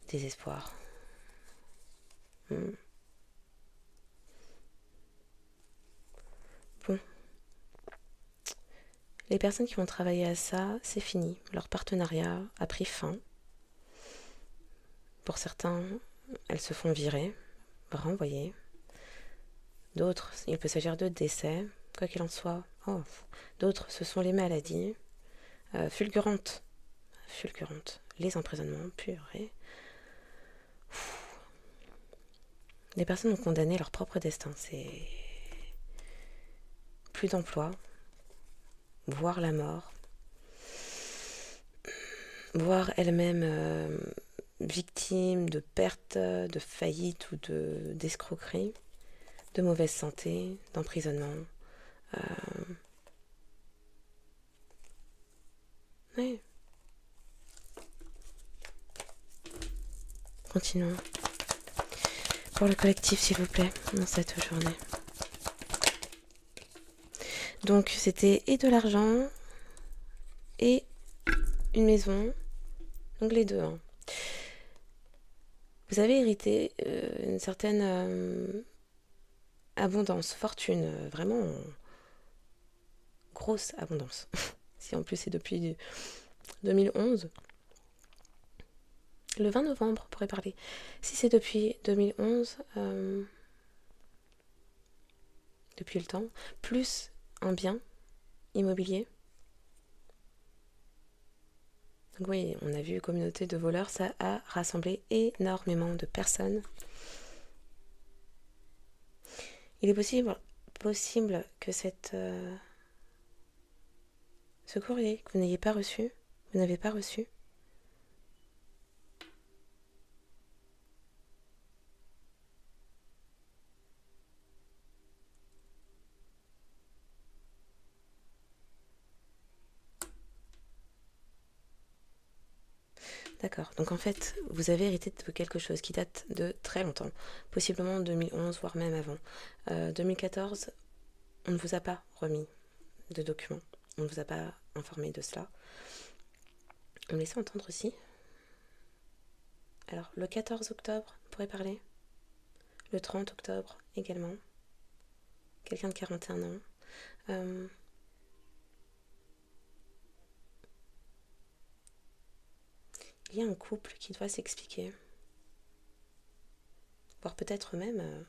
Désespoir. Bon. Les personnes qui vont travailler à ça, c'est fini. Leur partenariat a pris fin. Pour certains, elles se font virer, renvoyer. D'autres, il peut s'agir de décès, quoi qu'il en soit. Oh. D'autres, ce sont les maladies fulgurantes. Les emprisonnements purés. Les personnes ont condamné leur propre destin. C'est plus d'emploi, voire la mort, voire elles-mêmes victimes de pertes, de faillite ou d'escroquerie, de mauvaise santé, d'emprisonnement. Oui. Continuons. Pour le collectif, s'il vous plaît, dans cette journée. Donc, c'était et de l'argent et une maison. Donc, les deux. Hein. Vous avez hérité une certaine abondance, fortune, vraiment grosse abondance. Si en plus c'est depuis 2011. Le 20 novembre, on pourrait parler. Si c'est depuis 2011, depuis le temps, plus un bien immobilier. Donc oui, on a vu communauté de voleurs, ça a rassemblé énormément de personnes. Il est possible que ce courrier que vous n'ayez pas reçu, vous n'avez pas reçu, d'accord, donc en fait, vous avez hérité de quelque chose qui date de très longtemps, possiblement 2011, voire même avant. 2014, on ne vous a pas remis de documents, on ne vous a pas informé de cela. On me laisse entendre aussi. Alors, le 14 octobre, on pourrait parler. Le 30 octobre également. Quelqu'un de 41 ans. Il y a un couple qui doit s'expliquer. Voire peut-être même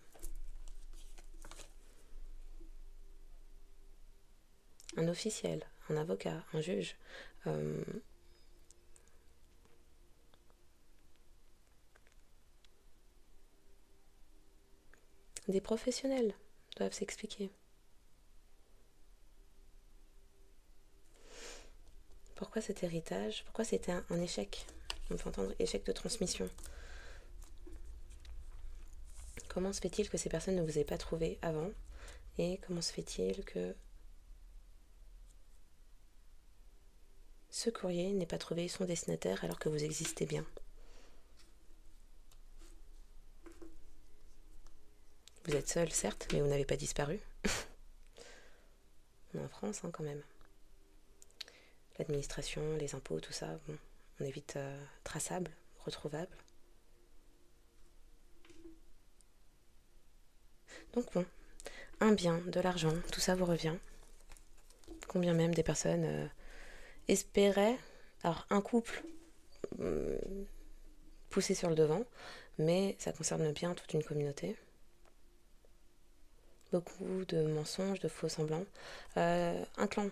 un officiel, un avocat, un juge. Des professionnels doivent s'expliquer. Pourquoi cet héritage? Pourquoi c'était un échec? On peut entendre échec de transmission. Comment se fait-il que ces personnes ne vous aient pas trouvé avant? Et comment se fait-il que ce courrier n'ait pas trouvé son destinataire alors que vous existez bien? Vous êtes seul, certes, mais vous n'avez pas disparu. On est en France, hein, quand même. L'administration, les impôts, tout ça, bon, on est vite traçable, retrouvable. Donc bon, un bien, de l'argent, tout ça vous revient. Combien même des personnes espéraient, alors un couple poussé sur le devant, mais ça concerne bien toute une communauté. Beaucoup de mensonges, de faux semblants. Un clan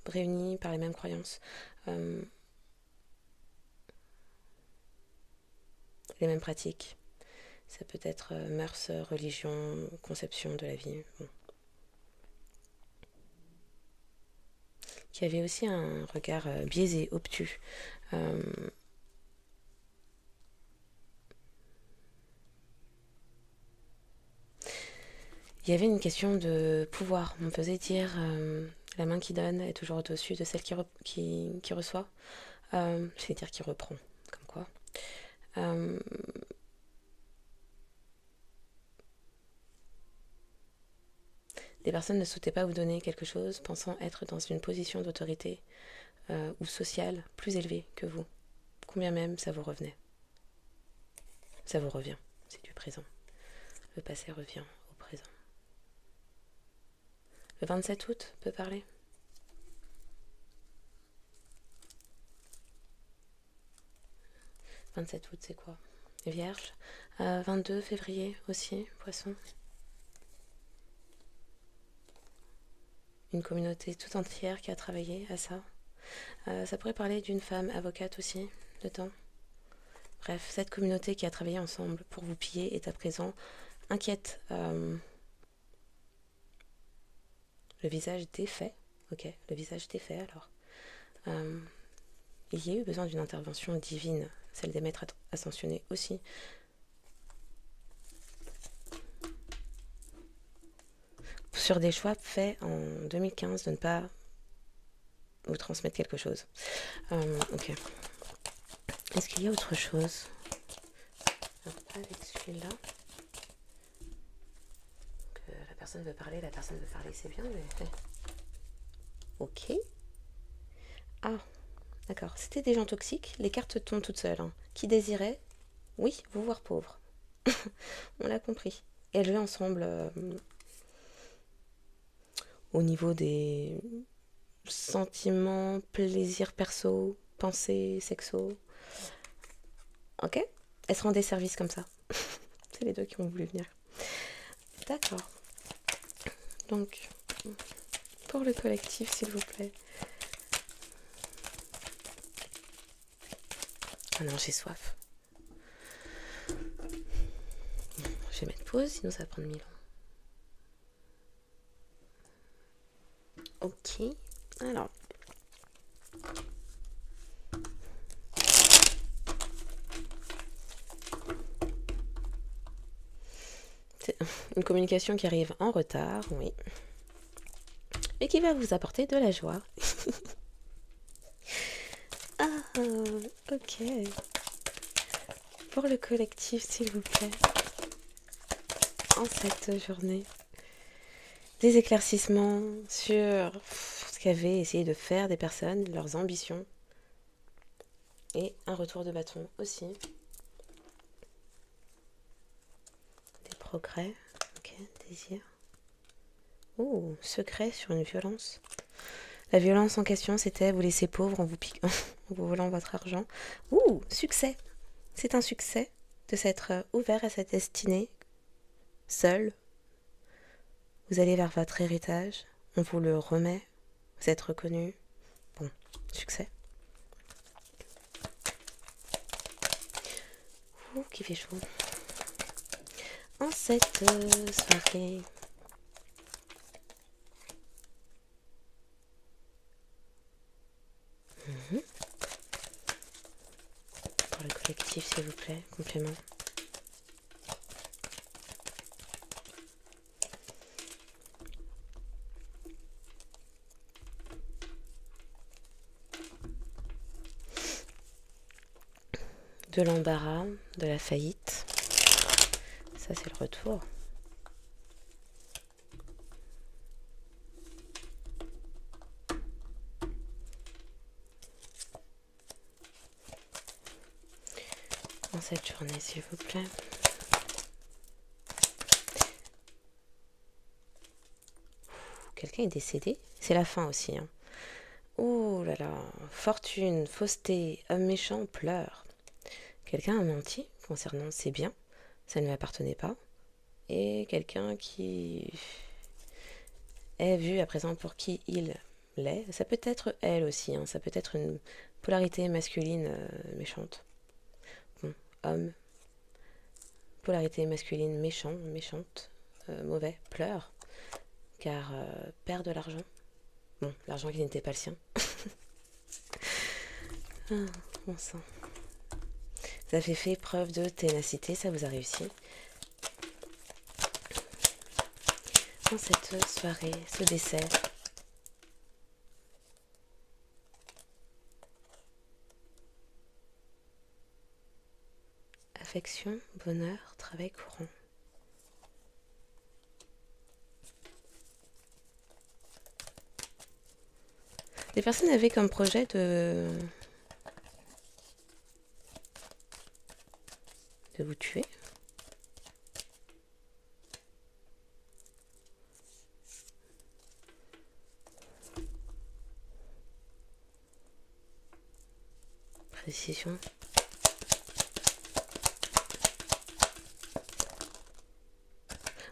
réuni par les mêmes croyances. Les mêmes pratiques. Ça peut être mœurs, religion, conception de la vie. Bon. Qui avait aussi un regard biaisé, obtus. Il y avait une question de pouvoir. On faisait dire la main qui donne est toujours au-dessus de celle qui reçoit. Je vais dire qui reprend, comme quoi. Des personnes ne souhaitaient pas vous donner quelque chose, pensant être dans une position d'autorité ou sociale plus élevée que vous. Combien même ça vous revenait. Ça vous revient, c'est du présent. Le passé revient au présent. Le 27 août peut parler. « 27 août, c'est quoi? Vierge. 22 février aussi, Poisson. Une communauté tout entière qui a travaillé à ça. Ça pourrait parler d'une femme avocate aussi, dedans. Bref, cette communauté qui a travaillé ensemble pour vous piller est à présent inquiète. Le visage défait. Ok, le visage défait alors. Il y a eu besoin d'une intervention divine, celle des maîtres ascensionnés aussi. Sur des choix faits en 2015 de ne pas vous transmettre quelque chose. Ok. Est-ce qu'il y a autre chose? Alors, pas avec celui-là. Que la personne veut parler, c'est bien, mais... Ok. Ah, d'accord. C'était des gens toxiques. Les cartes tombent toutes seules. Hein. Qui désirait, oui, vous voir pauvre. On l'a compris. Et elles jouaient ensemble au niveau des sentiments, plaisirs perso, pensées, sexo. Ok? Elles se rendaient service comme ça. C'est les deux qui ont voulu venir. D'accord. Donc, pour le collectif, s'il vous plaît. Oh non, j'ai soif. Je vais mettre pause, sinon ça va prendre 1000 ans. Ok, alors. C'est une communication qui arrive en retard, oui. Mais qui va vous apporter de la joie. Ah, ok. Pour le collectif, s'il vous plaît. En cette journée. Des éclaircissements sur ce qu'avaient essayé de faire des personnes, leurs ambitions. Et un retour de bâton aussi. Des progrès. Ok, désir. Oh, secret sur une violence. La violence en question, c'était vous laisser pauvre en vous piquant, en vous volant votre argent. Ouh, succès. C'est un succès de s'être ouvert à cette destinée, seul. Vous allez vers votre héritage, on vous le remet, vous êtes reconnu. Bon, succès. Ouh, qui fait chaud. En cette soirée. Pour le collectif, s'il vous plaît, complément. De l'embarras, de la faillite. Ça, c'est le retour. Dans cette journée, s'il vous plaît. Quelqu'un est décédé. C'est la fin aussi. Hein. Oh là là. Fortune, fausseté, homme méchant, pleure. Quelqu'un a menti concernant ses biens. Ça ne lui appartenait pas. Et quelqu'un qui est vu à présent pour qui il l'est. Ça peut être elle aussi. Hein. Ça peut être une polarité masculine méchante. Bon, homme. Polarité masculine méchant, méchante, mauvais, pleure. Car perd de l'argent. Bon, l'argent qui n'était pas le sien. Ah, bon sang. Vous avez fait preuve de ténacité, ça vous a réussi. Dans cette soirée, ce décès. Affection, bonheur, travail courant. Les personnes avaient comme projet de vous tuer. Précision.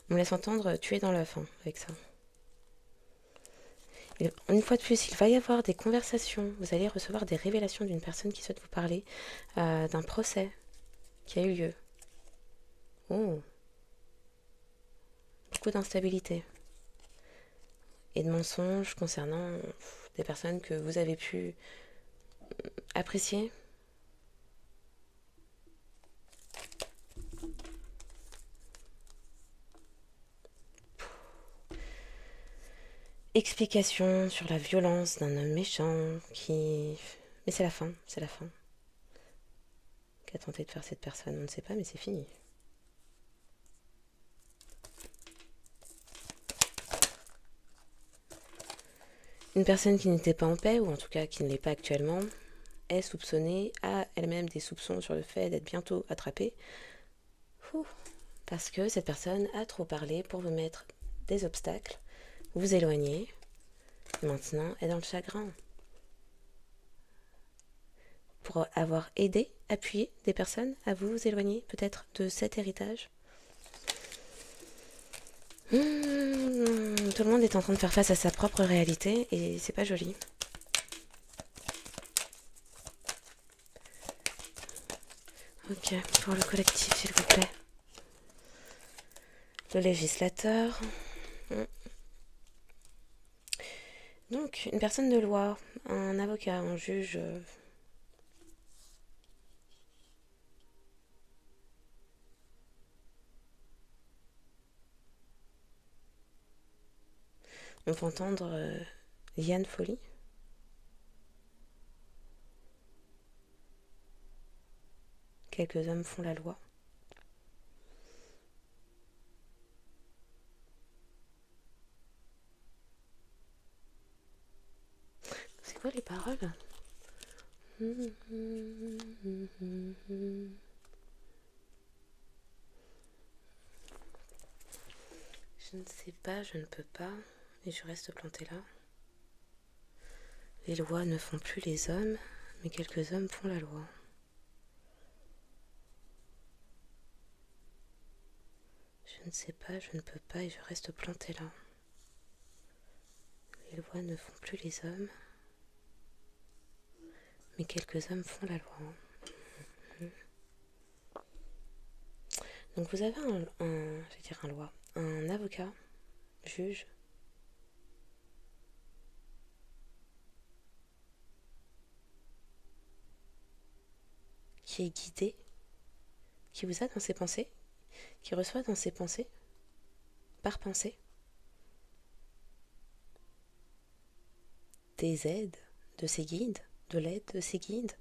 On me laisse entendre tuer dans l'œuf hein, avec ça. Et une fois de plus, il va y avoir des conversations. Vous allez recevoir des révélations d'une personne qui souhaite vous parler d'un procès qui a eu lieu. Oh. Beaucoup d'instabilité. Et de mensonges concernant des personnes que vous avez pu apprécier. Explication sur la violence d'un homme méchant qui... Mais c'est la fin, c'est la fin. Qu'a tenté de faire cette personne, on ne sait pas, mais c'est fini. Une personne qui n'était pas en paix, ou en tout cas qui ne l'est pas actuellement, est soupçonnée, a elle-même des soupçons sur le fait d'être bientôt attrapée. Parce que cette personne a trop parlé pour vous mettre des obstacles, vous éloigner, et maintenant est dans le chagrin. Pour avoir aidé, appuyé des personnes à vous éloigner peut-être de cet héritage. Tout le monde est en train de faire face à sa propre réalité et c'est pas joli. Ok, pour le collectif, s'il vous plaît. Le législateur. Donc, une personne de loi, un avocat, un juge. On peut entendre Liane Folly. Quelques hommes font la loi. C'est quoi les paroles? Je ne sais pas, je ne peux pas, et je reste plantée là. Les lois ne font plus les hommes, mais quelques hommes font la loi. Je ne sais pas, je ne peux pas, et je reste plantée là. Les lois ne font plus les hommes, mais quelques hommes font la loi. Donc vous avez un avocat, juge, qui est guidé, qui vous a dans ses pensées, qui reçoit dans ses pensées, par pensée, des aides de ses guides, de l'aide de ses guides.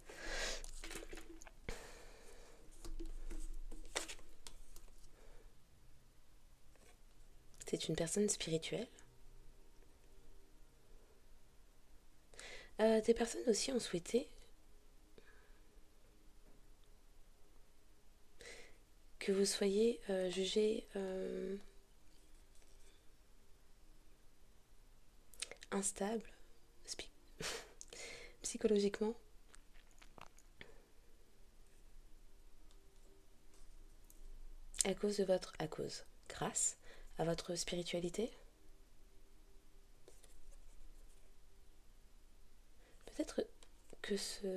C'est une personne spirituelle. Des personnes aussi ont souhaité que vous soyez jugé instable psychologiquement grâce à votre spiritualité. Peut-être que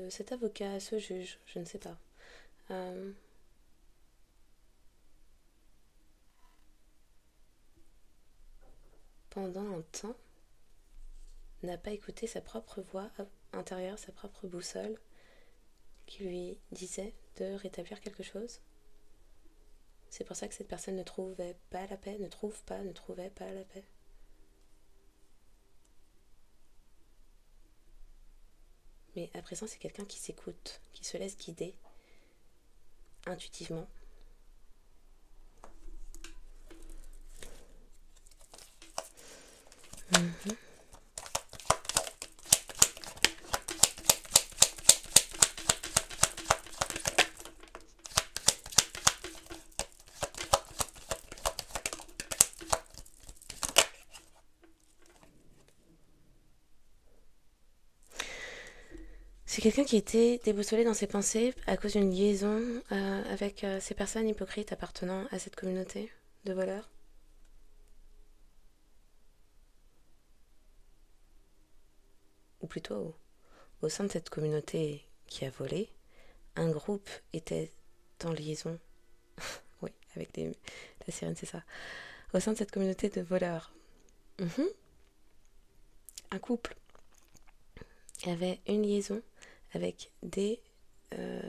cet avocat, ce juge, je ne sais pas, pendant un temps, n'a pas écouté sa propre voix intérieure, sa propre boussole, qui lui disait de rétablir quelque chose. C'est pour ça que cette personne ne trouvait pas la paix, ne trouvait pas la paix. Mais à présent, c'est quelqu'un qui s'écoute, qui se laisse guider intuitivement. C'est quelqu'un qui était déboussolé dans ses pensées à cause d'une liaison avec ces personnes hypocrites appartenant à cette communauté de voleurs. Ou plutôt, au sein de cette communauté qui a volé, un groupe était en liaison. Oui, avec la sirène, c'est ça. Au sein de cette communauté de voleurs, un couple avait une liaison avec des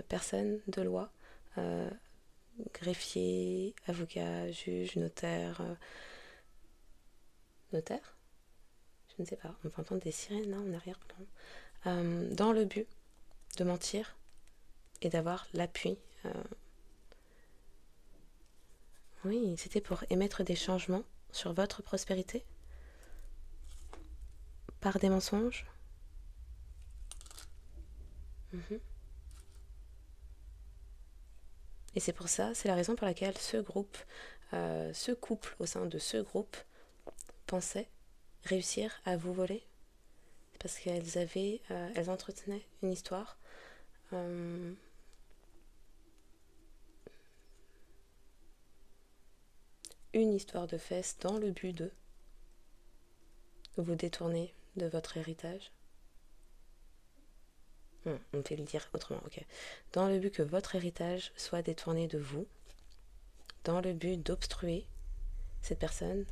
personnes de loi, greffiers, avocats, juges, notaires. Notaires? Je ne sais pas. On peut entendre des sirènes là en arrière-plan. Dans le but de mentir et d'avoir l'appui. Oui, c'était pour émettre des changements sur votre prospérité par des mensonges. Et c'est pour ça, c'est la raison pour laquelle ce couple au sein de ce groupe pensait réussir à vous voler. C'est parce elles entretenaient une histoire. Une histoire de fesses dans le but de vous détourner de votre héritage. On peut le dire autrement, ok. Dans le but que votre héritage soit détourné de vous, dans le but d'obstruer cette personne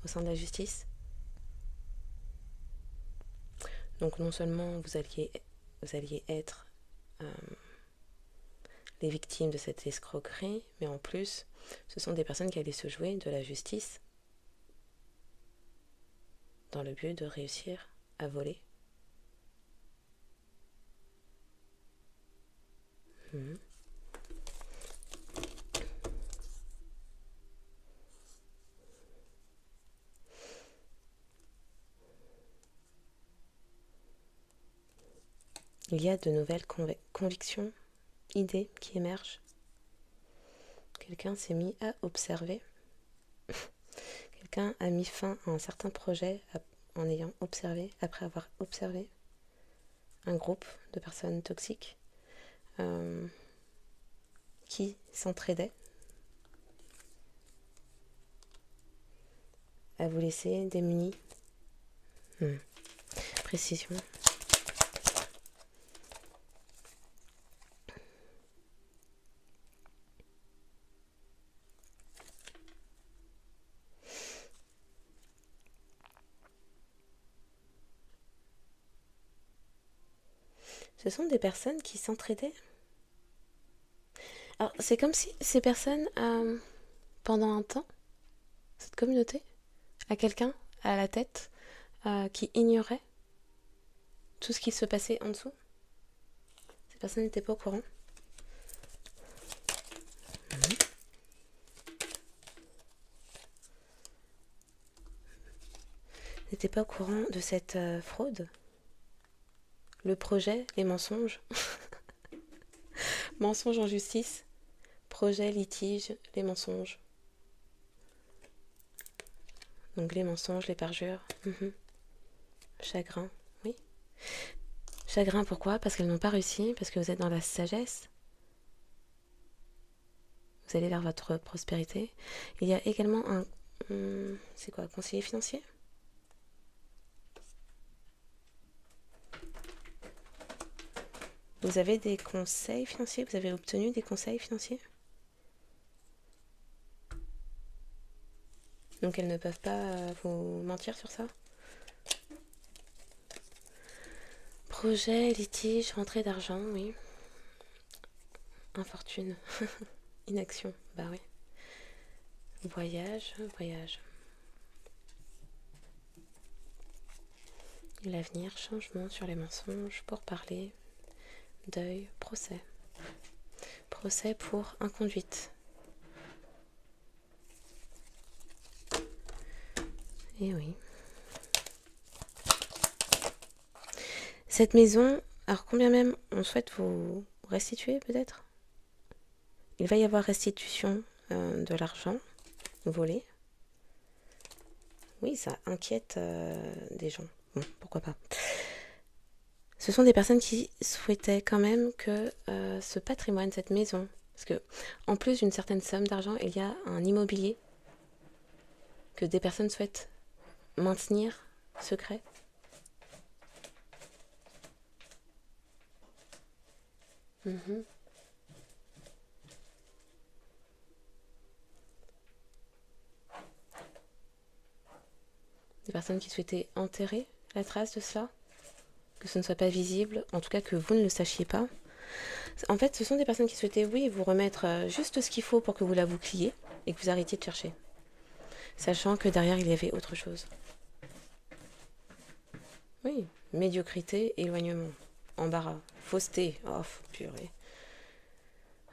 au sein de la justice. Donc non seulement vous alliez être les victimes de cette escroquerie, mais en plus, ce sont des personnes qui allaient se jouer de la justice dans le but de réussir à voler. Il y a de nouvelles convictions, idées qui émergent. Quelqu'un s'est mis à observer. Quelqu'un a mis fin à un certain projet en ayant observé, après avoir observé un groupe de personnes toxiques qui s'entraidaient à vous laisser démunis. Précision. Ce sont des personnes qui s'entraidaient. Alors, c'est comme si ces personnes, pendant un temps, cette communauté, a quelqu'un à la tête qui ignorait tout ce qui se passait en dessous. Ces personnes n'étaient pas au courant. N'étaient pas au courant de cette fraude. Le projet, les mensonges. Mensonges en justice. Projet, litige, les mensonges. Donc les mensonges, les parjures. Chagrin, oui. Chagrin, pourquoi? Parce qu'elles n'ont pas réussi, parce que vous êtes dans la sagesse. Vous allez vers votre prospérité. Il y a également un... c'est quoi? Conseiller financier? Vous avez des conseils financiers? Vous avez obtenu des conseils financiers? Donc elles ne peuvent pas vous mentir sur ça? Projet, litige, rentrée d'argent, oui. Infortune. Inaction, bah oui. Voyage. L'avenir, changement sur les mensonges, pour parler, deuil, procès. Procès pour inconduite. Et oui. Cette maison, alors combien même on souhaite vous restituer peut-être? Il va y avoir restitution de l'argent volé. Oui, ça inquiète des gens. Bon, pourquoi pas. Ce sont des personnes qui souhaitaient quand même que ce patrimoine, cette maison, parce que en plus d'une certaine somme d'argent, il y a un immobilier que des personnes souhaitent maintenir secret. Des personnes qui souhaitaient enterrer la trace de cela, que ce ne soit pas visible, en tout cas que vous ne le sachiez pas. En fait, ce sont des personnes qui souhaitaient, oui, vous remettre juste ce qu'il faut pour que vous la boucliez et que vous arrêtiez de chercher, sachant que derrière il y avait autre chose. Oui, médiocrité, éloignement, embarras, fausseté, oh purée.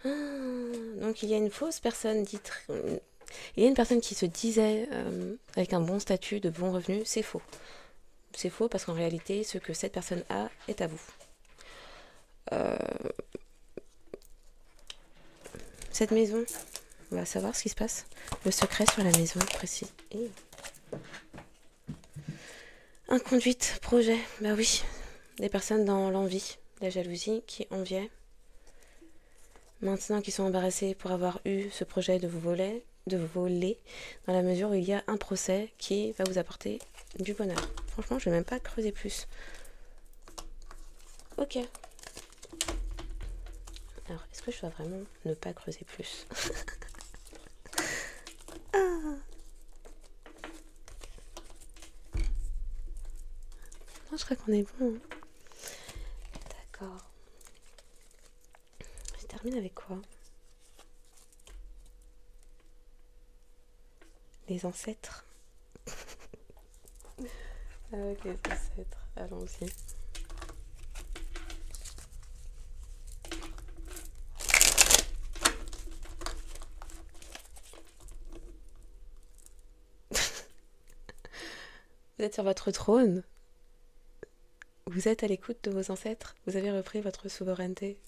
Donc il y a une fausse personne dite... Il y a une personne qui se disait avec un bon statut, de bons revenus, c'est faux. C'est faux parce qu'en réalité, ce que cette personne a est à vous. Cette maison, on va savoir ce qui se passe. Le secret sur la maison, précis. Et... inconduite, projet, bah oui. Des personnes dans l'envie, la jalousie, qui enviaient. Maintenant qu'ils sont embarrassés pour avoir eu ce projet de vous voler, dans la mesure où il y a un procès qui va vous apporter du bonheur. Franchement, je ne vais même pas creuser plus. Ok, Alors, est-ce que je dois vraiment ne pas creuser plus? Ah. Non, je crois qu'on est bon. D'accord. Je termine avec quoi? Les ancêtres. Avec les ancêtres, allons-y. Vous êtes sur votre trône. Vous êtes à l'écoute de vos ancêtres. Vous avez repris votre souveraineté.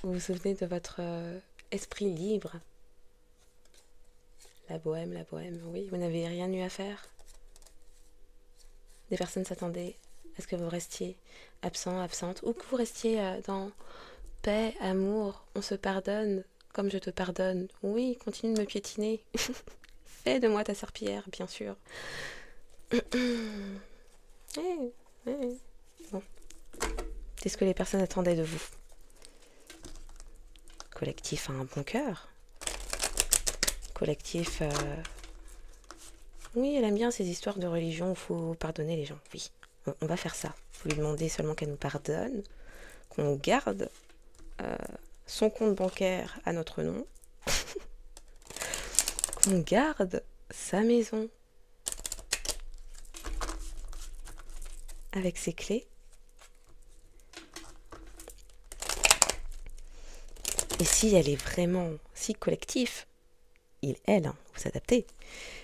Vous vous souvenez de votre esprit libre. La bohème, oui, vous n'avez rien eu à faire. Des personnes s'attendaient à ce que vous restiez absent, absente, ou que vous restiez dans paix, amour, on se pardonne, comme je te pardonne. Oui, continue de me piétiner. Fais de moi ta serpillière, bien sûr. Bon. C'est ce que les personnes attendaient de vous. Collectif a un bon cœur. Collectif... Oui, elle aime bien ces histoires de religion où il faut pardonner les gens. Oui, on va faire ça. Il faut lui demander seulement qu'elle nous pardonne, qu'on garde son compte bancaire à notre nom, qu'on garde sa maison avec ses clés. Et si elle est vraiment si collectif, elle, hein, vous adaptez,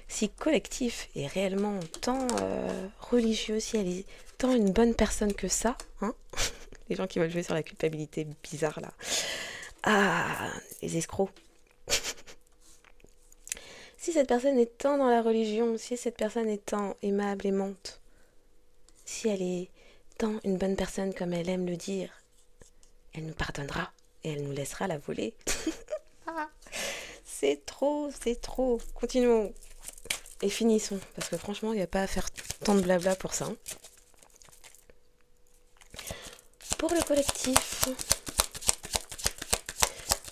si collectif est réellement tant religieux, si elle est tant une bonne personne que ça, hein, les gens qui veulent jouer sur la culpabilité bizarre là, ah, les escrocs. Si cette personne est tant dans la religion, si cette personne est tant aimable, aimante, si elle est tant une bonne personne comme elle aime le dire, elle nous pardonnera et elle nous laissera la voler. C'est trop, c'est trop. Continuons. Et finissons, parce que franchement, il n'y a pas à faire tant de blabla pour ça. Pour le collectif,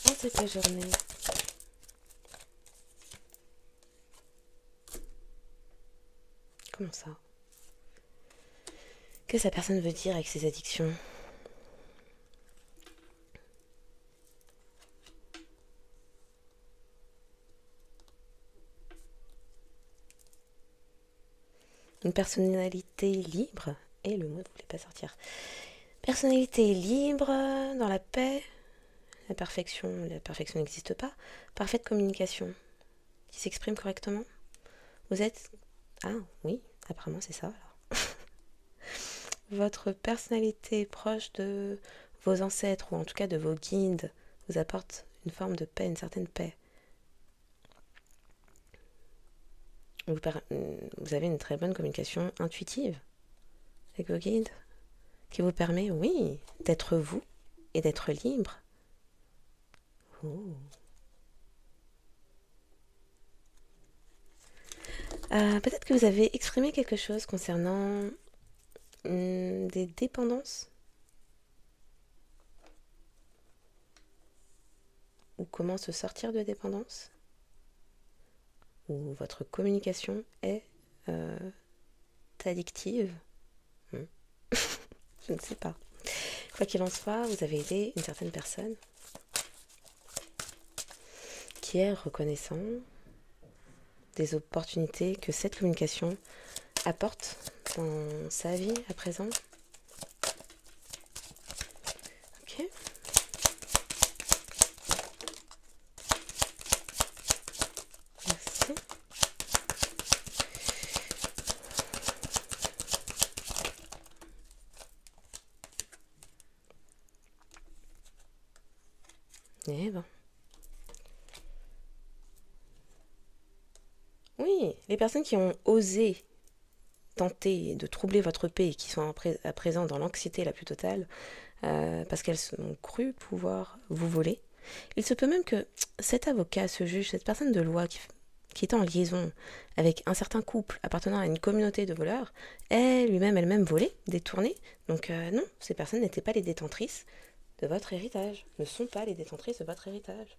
en cette journée, comment ça? Qu'est-ce que la personne veut dire avec ses addictions? Une personnalité libre, et le mot ne voulait pas sortir. Personnalité libre, dans la paix, la perfection n'existe pas. Parfaite communication, qui s'exprime correctement. Vous êtes... Ah oui, apparemment c'est ça alors. Votre personnalité proche de vos ancêtres, ou en tout cas de vos guides, vous apporte une forme de paix, une certaine paix. Vous avez une très bonne communication intuitive avec vos guides, qui vous permet, oui, d'être vous et d'être libre. Oh. Peut-être que vous avez exprimé quelque chose concernant des dépendances, ou comment se sortir de dépendance, ou votre communication est addictive. Je ne sais pas. Quoi qu'il en soit, vous avez aidé une certaine personne qui est reconnaissant des opportunités que cette communication apporte dans sa vie à présent. Ok. Merci. Eh ben. Oui, les personnes qui ont osé tenter de troubler votre paix et qui sont à présent dans l'anxiété la plus totale, parce qu'elles ont cru pouvoir vous voler. Il se peut même que cet avocat, ce juge, cette personne de loi qui est en liaison avec un certain couple appartenant à une communauté de voleurs, ait elle-même volé, détourné. Donc non, ces personnes n'étaient pas les détentrices de votre héritage, ne sont pas les détentrices de votre héritage.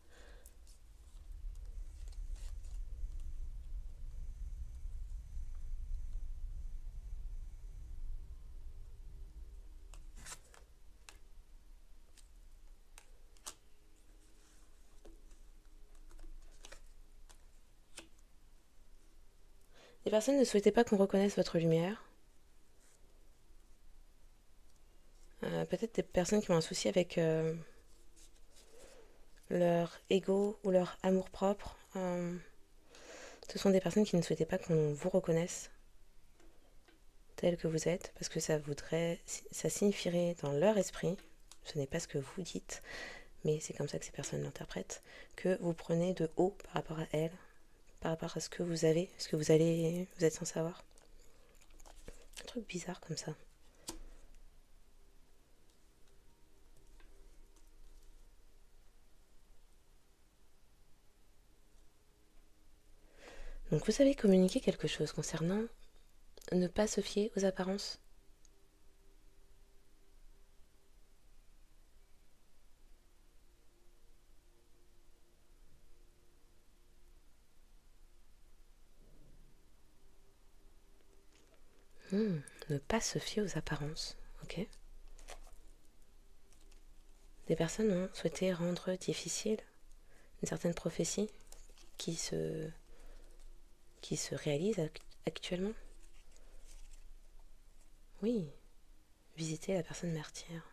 Les personnes ne souhaitaient pas qu'on reconnaisse votre lumière. Peut-être des personnes qui ont un souci avec leur ego ou leur amour-propre. Ce sont des personnes qui ne souhaitaient pas qu'on vous reconnaisse tel que vous êtes, parce que ça signifierait dans leur esprit, ce n'est pas ce que vous dites, mais c'est comme ça que ces personnes l'interprètent, que vous prenez de haut par rapport à elles, par rapport à ce que vous avez, ce que vous êtes censé avoir. Un truc bizarre comme ça. Donc vous avez communiqué quelque chose concernant ne pas se fier aux apparences. Ne pas se fier aux apparences, ok. Des personnes ont souhaité rendre difficile une certaine prophétie qui se réalise actuellement. Oui, visiter la personne martyre.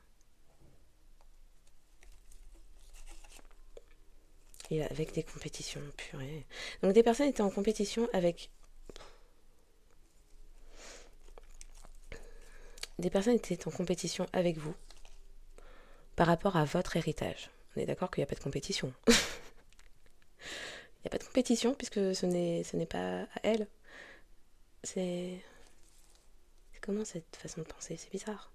Et avec des compétitions, purée. Donc des personnes étaient en compétition avec... Des personnes étaient en compétition avec vous par rapport à votre héritage. On est d'accord qu'il n'y a pas de compétition. Il n'y a pas de compétition puisque ce n'est pas à elle. C'est comment cette façon de penser? C'est bizarre.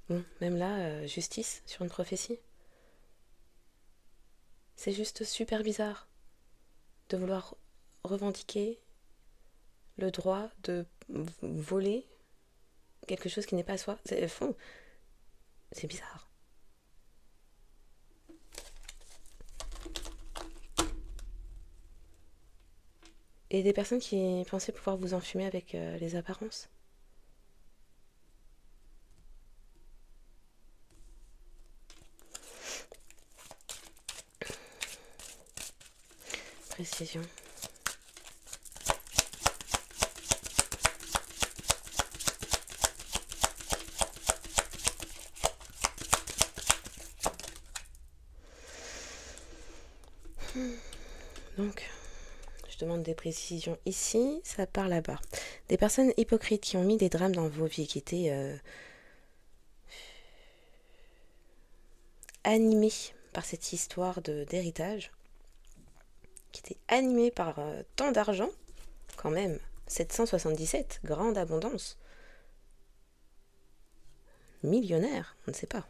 Bon, même là, justice sur une prophétie. C'est juste super bizarre de vouloir revendiquer le droit de voler quelque chose qui n'est pas à soi. C'est bizarre. Et des personnes qui pensaient pouvoir vous enfumer avec les apparences. Précision. Donc, je demande des précisions ici, ça part là-bas. Des personnes hypocrites qui ont mis des drames dans vos vies, qui étaient animées par cette histoire d'héritage, qui étaient animées par tant d'argent, quand même, 777, grande abondance. Millionnaire, on ne sait pas.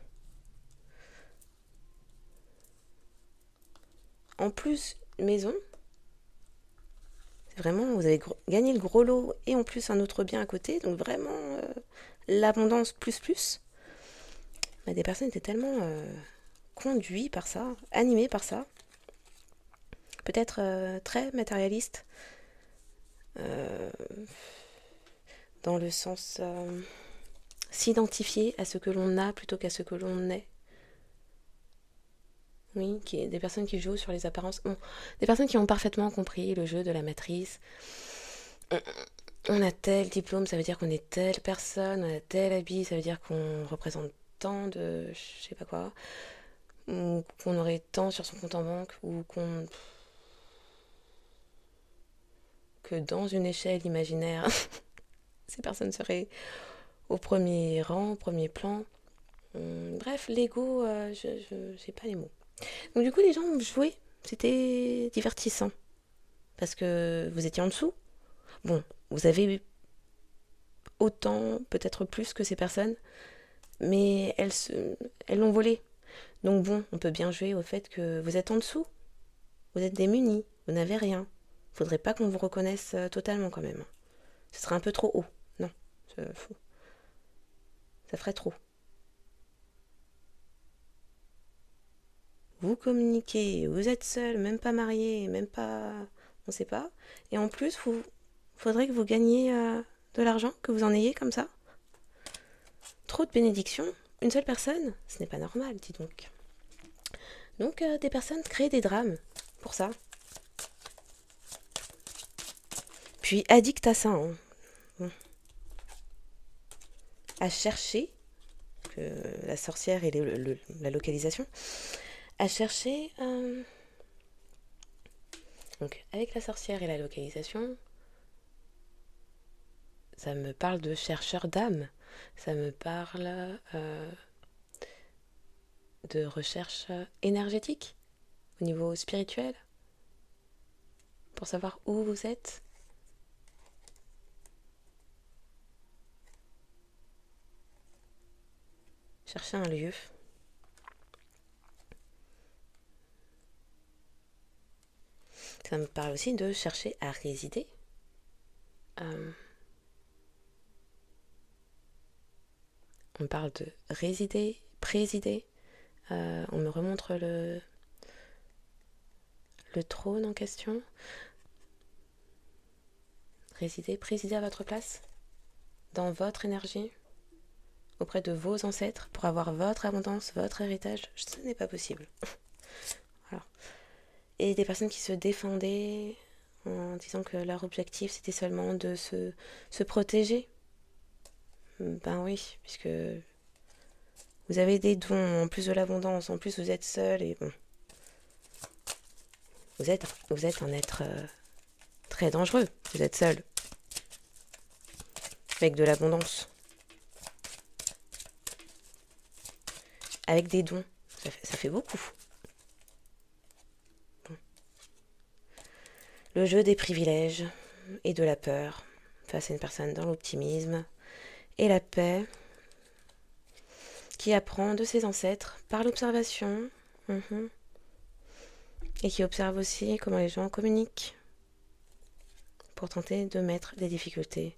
En plus, maison, c'est vraiment, vous avez gagné le gros lot et en plus un autre bien à côté, donc vraiment l'abondance plus. Mais des personnes étaient tellement conduites par ça, animées par ça, peut-être très matérialistes, dans le sens s'identifier à ce que l'on a plutôt qu'à ce que l'on est. Oui, des personnes qui jouent sur les apparences. Bon, des personnes qui ont parfaitement compris le jeu de la matrice. On a tel diplôme, ça veut dire qu'on est telle personne. On a tel habit, ça veut dire qu'on représente tant de... je sais pas quoi. Ou qu'on aurait tant sur son compte en banque. Ou qu'on... que dans une échelle imaginaire, ces personnes seraient au premier rang, au premier plan. Bref, l'ego, je sais pas les mots. Donc du coup, les gens ont joué. C'était divertissant. Parce que vous étiez en dessous. Bon, vous avez autant, peut-être plus que ces personnes. Mais elles l'ont volé. Donc bon, on peut bien jouer au fait que vous êtes en dessous. Vous êtes démunis. Vous n'avez rien. Faudrait pas qu'on vous reconnaisse totalement quand même. Ce serait un peu trop haut. Non, ça ferait trop. Vous communiquez, vous êtes seul, même pas marié, même pas... On sait pas. Et en plus, faudrait que vous gagniez de l'argent, que vous en ayez comme ça. Trop de bénédictions. Une seule personne, ce n'est pas normal, dis donc. Donc, des personnes créent des drames pour ça. Puis, addict à ça, hein. Bon. À chercher, que la sorcière et la localisation, à chercher... Donc, avec la sorcière et la localisation, ça me parle de chercheur d'âme. Ça me parle de recherche énergétique, au niveau spirituel, pour savoir où vous êtes. Chercher un lieu. Ça me parle aussi de chercher à résider. On parle de résider, présider. On me remontre le trône en question. Résider, présider à votre place, dans votre énergie, auprès de vos ancêtres, pour avoir votre abondance, votre héritage. Ce n'est pas possible. Voilà. Et des personnes qui se défendaient en disant que leur objectif c'était seulement de se protéger. Ben oui, puisque vous avez des dons, en plus de l'abondance, en plus vous êtes seul et bon. Vous êtes un être très dangereux, vous êtes seul. Avec de l'abondance. Avec des dons, ça fait beaucoup. Bon. Le jeu des privilèges et de la peur face à une personne dans l'optimisme et la paix qui apprend de ses ancêtres par l'observation et qui observe aussi comment les gens communiquent pour tenter de mettre des difficultés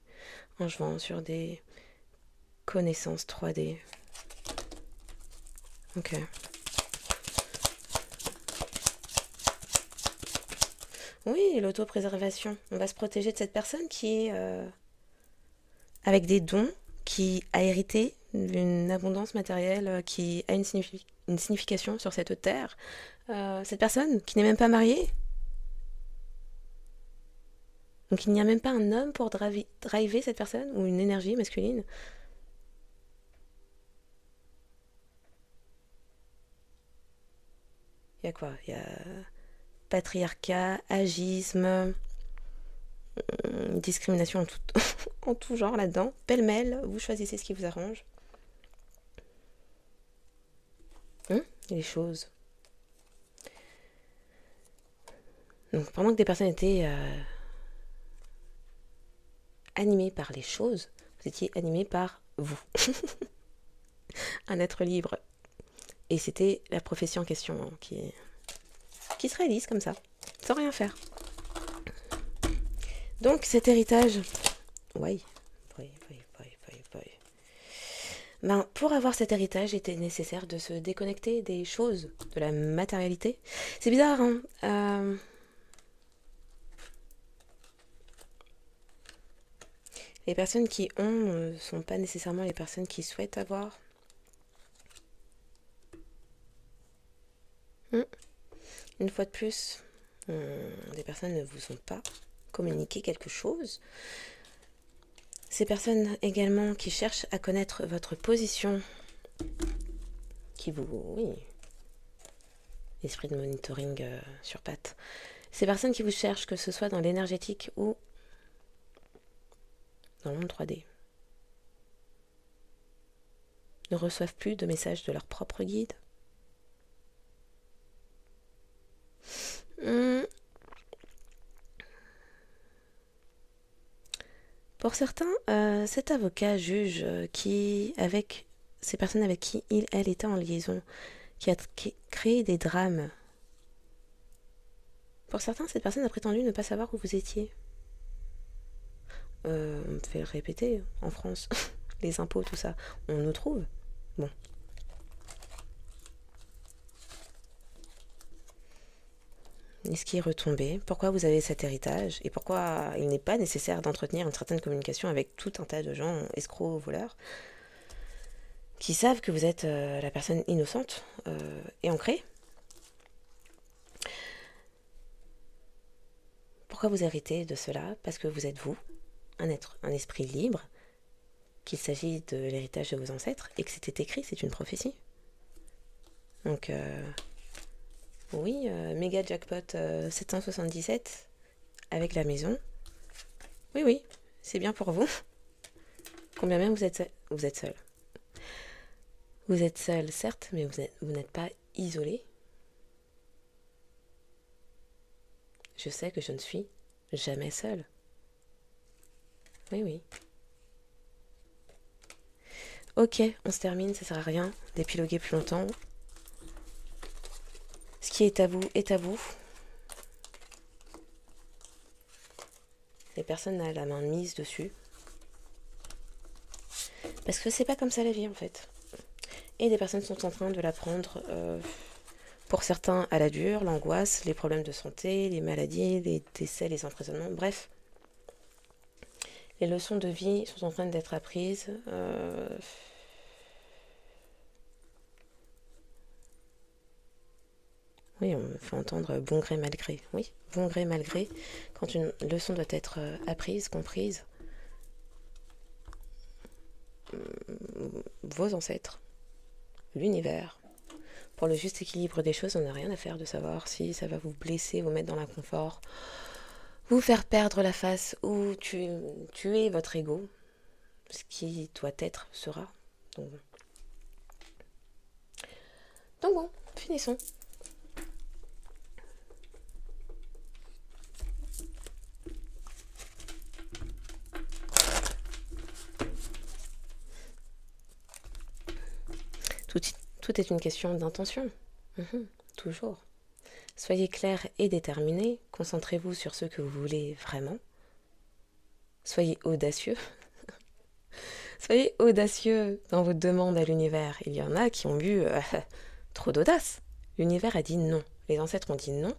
en jouant sur des connaissances 3D. Ok. Oui, l'autopréservation. On va se protéger de cette personne qui est avec des dons, qui a hérité d'une abondance matérielle, qui a une signification sur cette terre. Cette personne qui n'est même pas mariée. Donc il n'y a même pas un homme pour driver cette personne, ou une énergie masculine. Il y a quoi? Il y a patriarcat, agisme, discrimination en tout genre là-dedans. Pêle-mêle, vous choisissez ce qui vous arrange. Les choses. Donc pendant que des personnes étaient animées par les choses, vous étiez animés par vous. Un être libre. Et c'était la profession en question hein, qui se réalise comme ça, sans rien faire. Donc cet héritage, oui. Ben, pour avoir cet héritage, il était nécessaire de se déconnecter des choses, de la matérialité. C'est bizarre, hein les personnes qui ont ne sont pas nécessairement les personnes qui souhaitent avoir. Une fois de plus, des personnes ne vous ont pas communiqué quelque chose. Ces personnes également qui cherchent à connaître votre position, oui, esprit de monitoring sur pattes. Ces personnes qui vous cherchent, que ce soit dans l'énergétique ou dans le monde 3D, ne reçoivent plus de messages de leur propre guide. Pour certains, cet avocat juge avec ces personnes avec qui elle était en liaison, qui a créé des drames Pour certains, cette personne a prétendu ne pas savoir où vous étiez. On me fait le répéter en France. Les impôts, tout ça. On nous trouve. Bon. Est-ce qui est retombé? Pourquoi vous avez cet héritage? Et pourquoi il n'est pas nécessaire d'entretenir une certaine communication avec tout un tas de gens, escrocs, voleurs, qui savent que vous êtes la personne innocente et ancrée? Pourquoi vous héritez de cela? Parce que vous êtes vous, un esprit libre, qu'il s'agit de l'héritage de vos ancêtres et que c'était écrit, c'est une prophétie. Donc, oui, méga jackpot 777 avec la maison. Oui, oui, c'est bien pour vous. Combien même vous êtes seul. Vous êtes seul. Vous êtes seul, certes, mais vous n'êtes pas isolé. Je sais que je ne suis jamais seule. Oui, oui. Ok, on se termine, ça sert à rien d'épiloguer plus longtemps. Ce qui est à vous est à vous. Les personnes n'ont la main mise dessus. Parce que c'est pas comme ça la vie en fait. Et des personnes sont en train de la prendre, pour certains, à la dure, l'angoisse, les problèmes de santé, les maladies, les décès, les emprisonnements, bref. Les leçons de vie sont en train d'être apprises. Oui, on fait entendre bon gré, mal gré. Oui, bon gré, mal gré. Quand une leçon doit être apprise, comprise, vos ancêtres, l'univers, pour le juste équilibre des choses, on n'a rien à faire de savoir si ça va vous blesser, vous mettre dans l'inconfort, vous faire perdre la face ou tuer votre ego. Ce qui doit être sera. Donc bon, finissons. Tout est une question d'intention. Toujours. Soyez clair et déterminé. Concentrez-vous sur ce que vous voulez vraiment. Soyez audacieux. Soyez audacieux dans vos demandes à l'univers. Il y en a qui ont eu trop d'audace. L'univers a dit non. Les ancêtres ont dit non.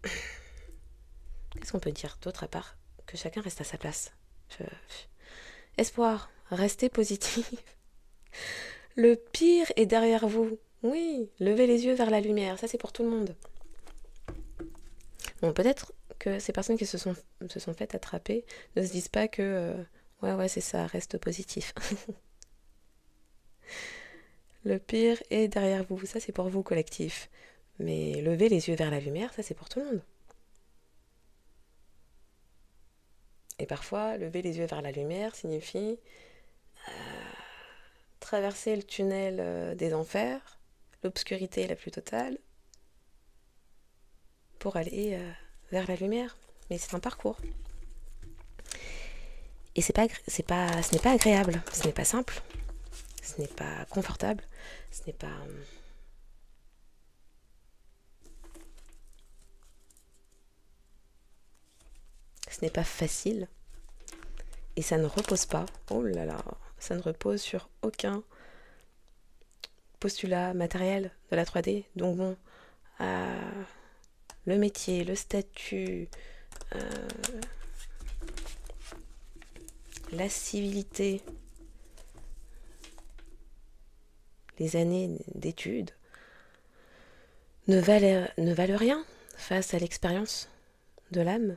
Qu'est-ce qu'on peut dire d'autre à part que chacun reste à sa place? Espoir, restez positif. Le pire est derrière vous. Oui, levez les yeux vers la lumière. Ça, c'est pour tout le monde. Bon, peut-être que ces personnes qui se sont faites attraper ne se disent pas que ouais, c'est ça, reste positif. Le pire est derrière vous. Ça, c'est pour vous, collectif. Mais lever les yeux vers la lumière, ça, c'est pour tout le monde. Et parfois, lever les yeux vers la lumière signifie traverser le tunnel des enfers, l'obscurité la plus totale, pour aller vers la lumière. Mais c'est un parcours. Et ce n'est pas agréable, ce n'est pas simple, ce n'est pas confortable, ce n'est pas... Ce n'est pas facile. Et ça ne repose pas, oh là là, ça ne repose sur aucun postulat matériel de la 3D. Donc bon, le métier, le statut, la civilité, les années d'études ne valent rien face à l'expérience de l'âme.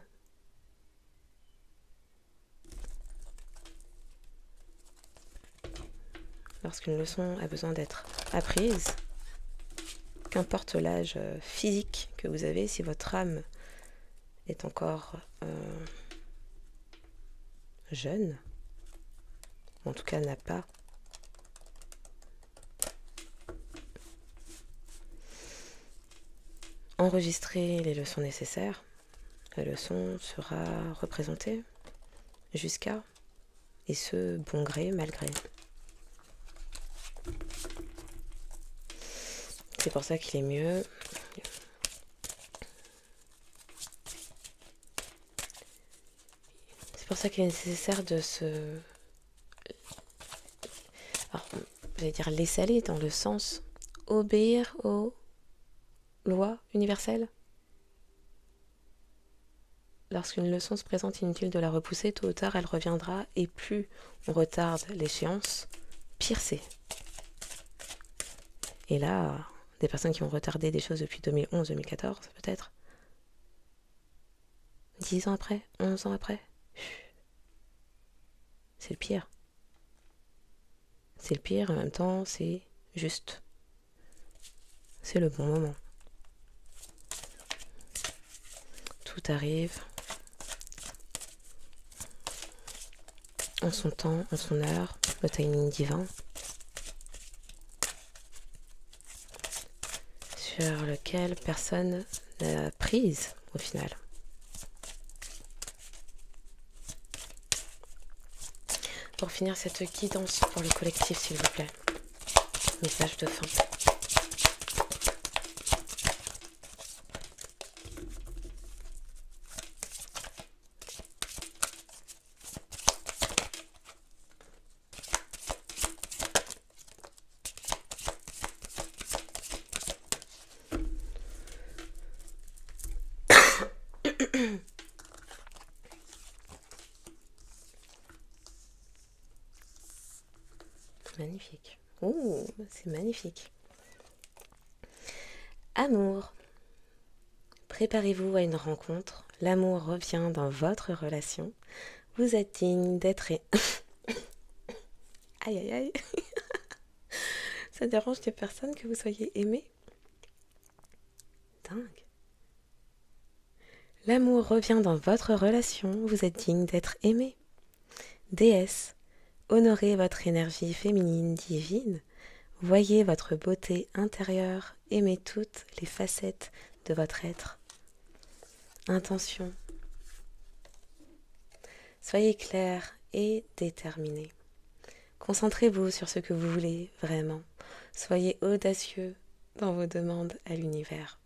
Lorsqu'une leçon a besoin d'être apprise, qu'importe l'âge physique que vous avez, si votre âme est encore jeune, ou en tout cas n'a pas enregistré les leçons nécessaires, la leçon sera représentée jusqu'à, et ce, bon gré, mal gré. C'est pour ça qu'il est mieux C'est pour ça qu'il est nécessaire de se... Alors, j'allais dire laisser aller dans le sens obéir aux lois universelles. Lorsqu'une leçon se présente, inutile de la repousser, tôt ou tard elle reviendra, et plus on retarde l'échéance, pire c'est. Et là, des personnes qui ont retardé des choses depuis 2011-2014 peut-être, 10 ans après, 11 ans après, c'est le pire. C'est le pire, en même temps c'est juste. C'est le bon moment. Tout arrive en son temps, en son heure, le timing divin, sur lequel personne n'a prise au final. Pour finir cette guidance pour le collectif, s'il vous plaît. Message de fin. Magnifique. Ouh, c'est magnifique. Amour. Préparez-vous à une rencontre. L'amour revient dans votre relation. Vous êtes digne d'être... Aïe, aïe, aïe. Ça dérange des personnes que vous soyez aimé? Dingue. L'amour revient dans votre relation. Vous êtes digne d'être aimé. Déesse. Honorez votre énergie féminine divine. Voyez votre beauté intérieure. Aimez toutes les facettes de votre être. Intention. Soyez clair et déterminé. Concentrez-vous sur ce que vous voulez vraiment. Soyez audacieux dans vos demandes à l'univers.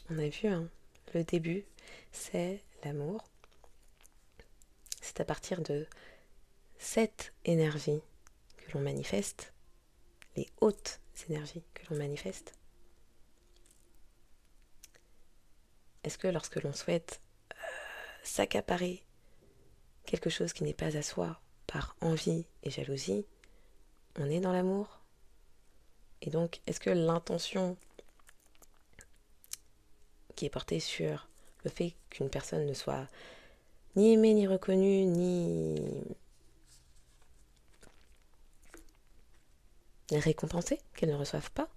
On a vu, hein, le début, c'est l'amour. C'est à partir de cette énergie que l'on manifeste, les hautes énergies que l'on manifeste. Est-ce que lorsque l'on souhaite s'accaparer quelque chose qui n'est pas à soi par envie et jalousie, on est dans l'amour? Et donc, est-ce que l'intention qui est portée sur le fait qu'une personne ne soit ni aimée, ni reconnue, ni récompensée, qu'elle ne reçoive pas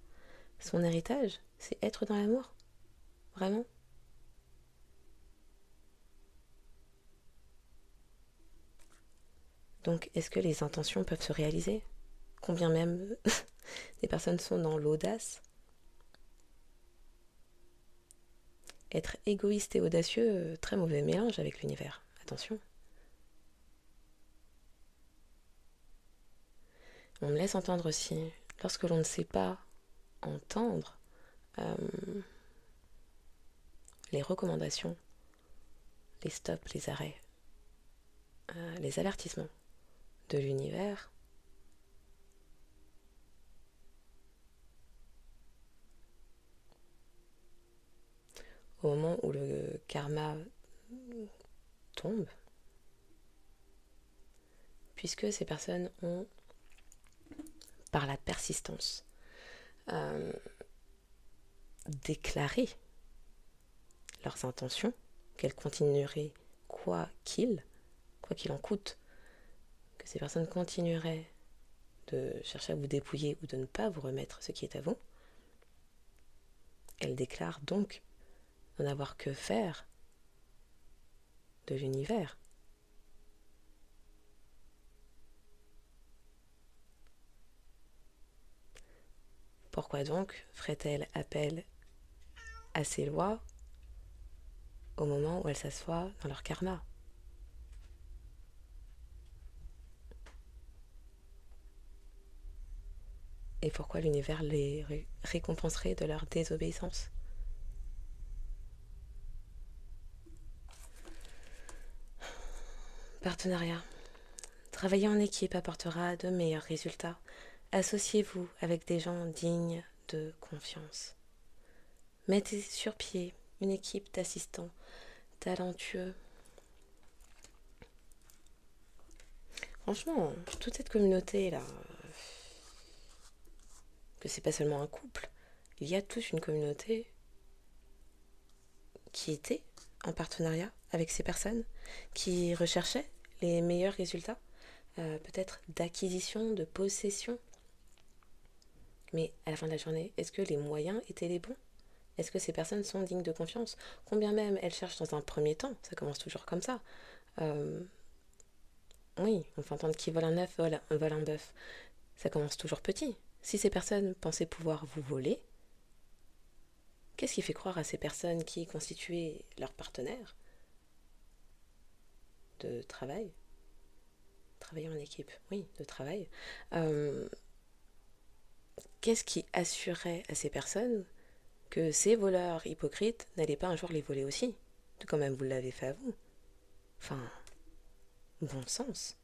son héritage, c'est être dans l'amour? Vraiment? Donc, est-ce que les intentions peuvent se réaliser? Combien même des personnes sont dans l'audace? Être égoïste et audacieux, très mauvais mélange avec l'univers. Attention. On me laisse entendre aussi, lorsque l'on ne sait pas entendre les recommandations, les stops, les arrêts, les avertissements de l'univers, au moment où le karma tombe, puisque ces personnes ont, par la persistance, déclaré leurs intentions, qu'elles continueraient quoi qu'il en coûte, que ces personnes continueraient de chercher à vous dépouiller ou de ne pas vous remettre ce qui est à vous, elles déclarent donc de n'avoir que faire de l'univers. Pourquoi donc ferait-elle appel à ces lois au moment où elles s'assoient dans leur karma? Et pourquoi l'univers les récompenserait de leur désobéissance? Partenariat. Travailler en équipe apportera de meilleurs résultats. Associez-vous avec des gens dignes de confiance. Mettez sur pied une équipe d'assistants talentueux. Franchement, toute cette communauté là, que c'est pas seulement un couple, il y a toute une communauté qui était en partenariat avec ces personnes, qui recherchaient les meilleurs résultats, peut-être d'acquisition, de possession. Mais à la fin de la journée, est-ce que les moyens étaient les bons? Est-ce que ces personnes sont dignes de confiance? Combien même elles cherchent dans un premier temps, ça commence toujours comme ça. Oui, on peut entendre qui vole un œuf, vole un bœuf. Ça commence toujours petit. Si ces personnes pensaient pouvoir vous voler, qu'est-ce qui fait croire à ces personnes qui constituaient leurs partenaires de travail, travailler en équipe, oui, de travail, qu'est-ce qui assurait à ces personnes que ces voleurs hypocrites n'allaient pas un jour les voler aussi, tout comme même vous l'avez fait à vous? Enfin, bon sens.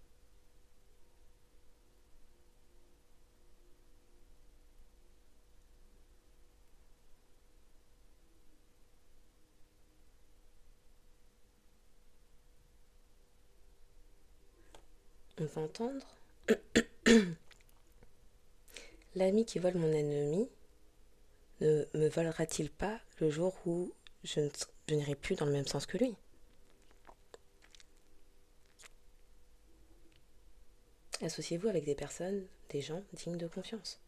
On peut entendre l'ami qui vole mon ennemi ne me volera-t-il pas le jour où je n'irai plus dans le même sens que lui? Associez-vous avec des personnes, des gens dignes de confiance.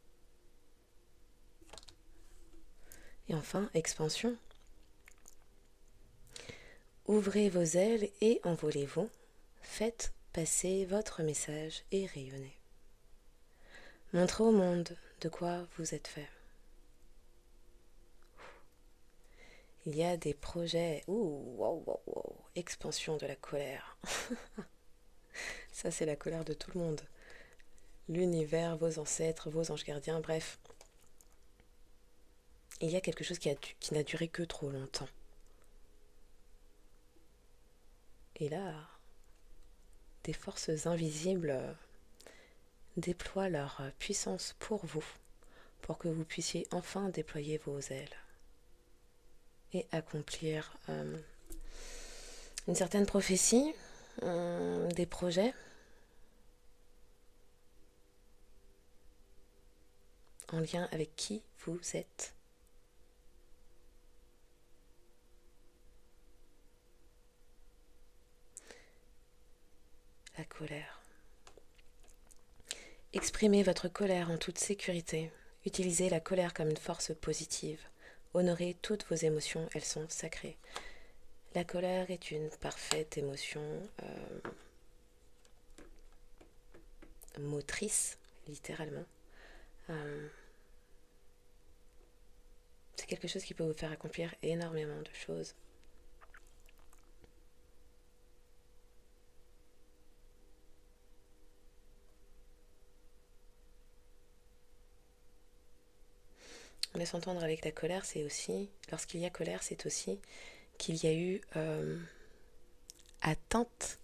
Et enfin, expansion. Ouvrez vos ailes et envolez-vous. Faites passer votre message et rayonnez. Montrez au monde de quoi vous êtes fait. Il y a des projets. Wow. Expansion de la colère. Ça, c'est la colère de tout le monde. L'univers, vos ancêtres, vos anges gardiens, bref. Il y a quelque chose qui n'a duré que trop longtemps. Et là, des forces invisibles déploient leur puissance pour vous, pour que vous puissiez enfin déployer vos ailes et accomplir une certaine prophétie, des projets en lien avec qui vous êtes. La colère. Exprimez votre colère en toute sécurité. Utilisez la colère comme une force positive. Honorez toutes vos émotions, elles sont sacrées. La colère est une parfaite émotion motrice, littéralement. C'est quelque chose qui peut vous faire accomplir énormément de choses. On laisse entendre avec la colère, c'est aussi, lorsqu'il y a colère, c'est aussi qu'il y a eu atteinte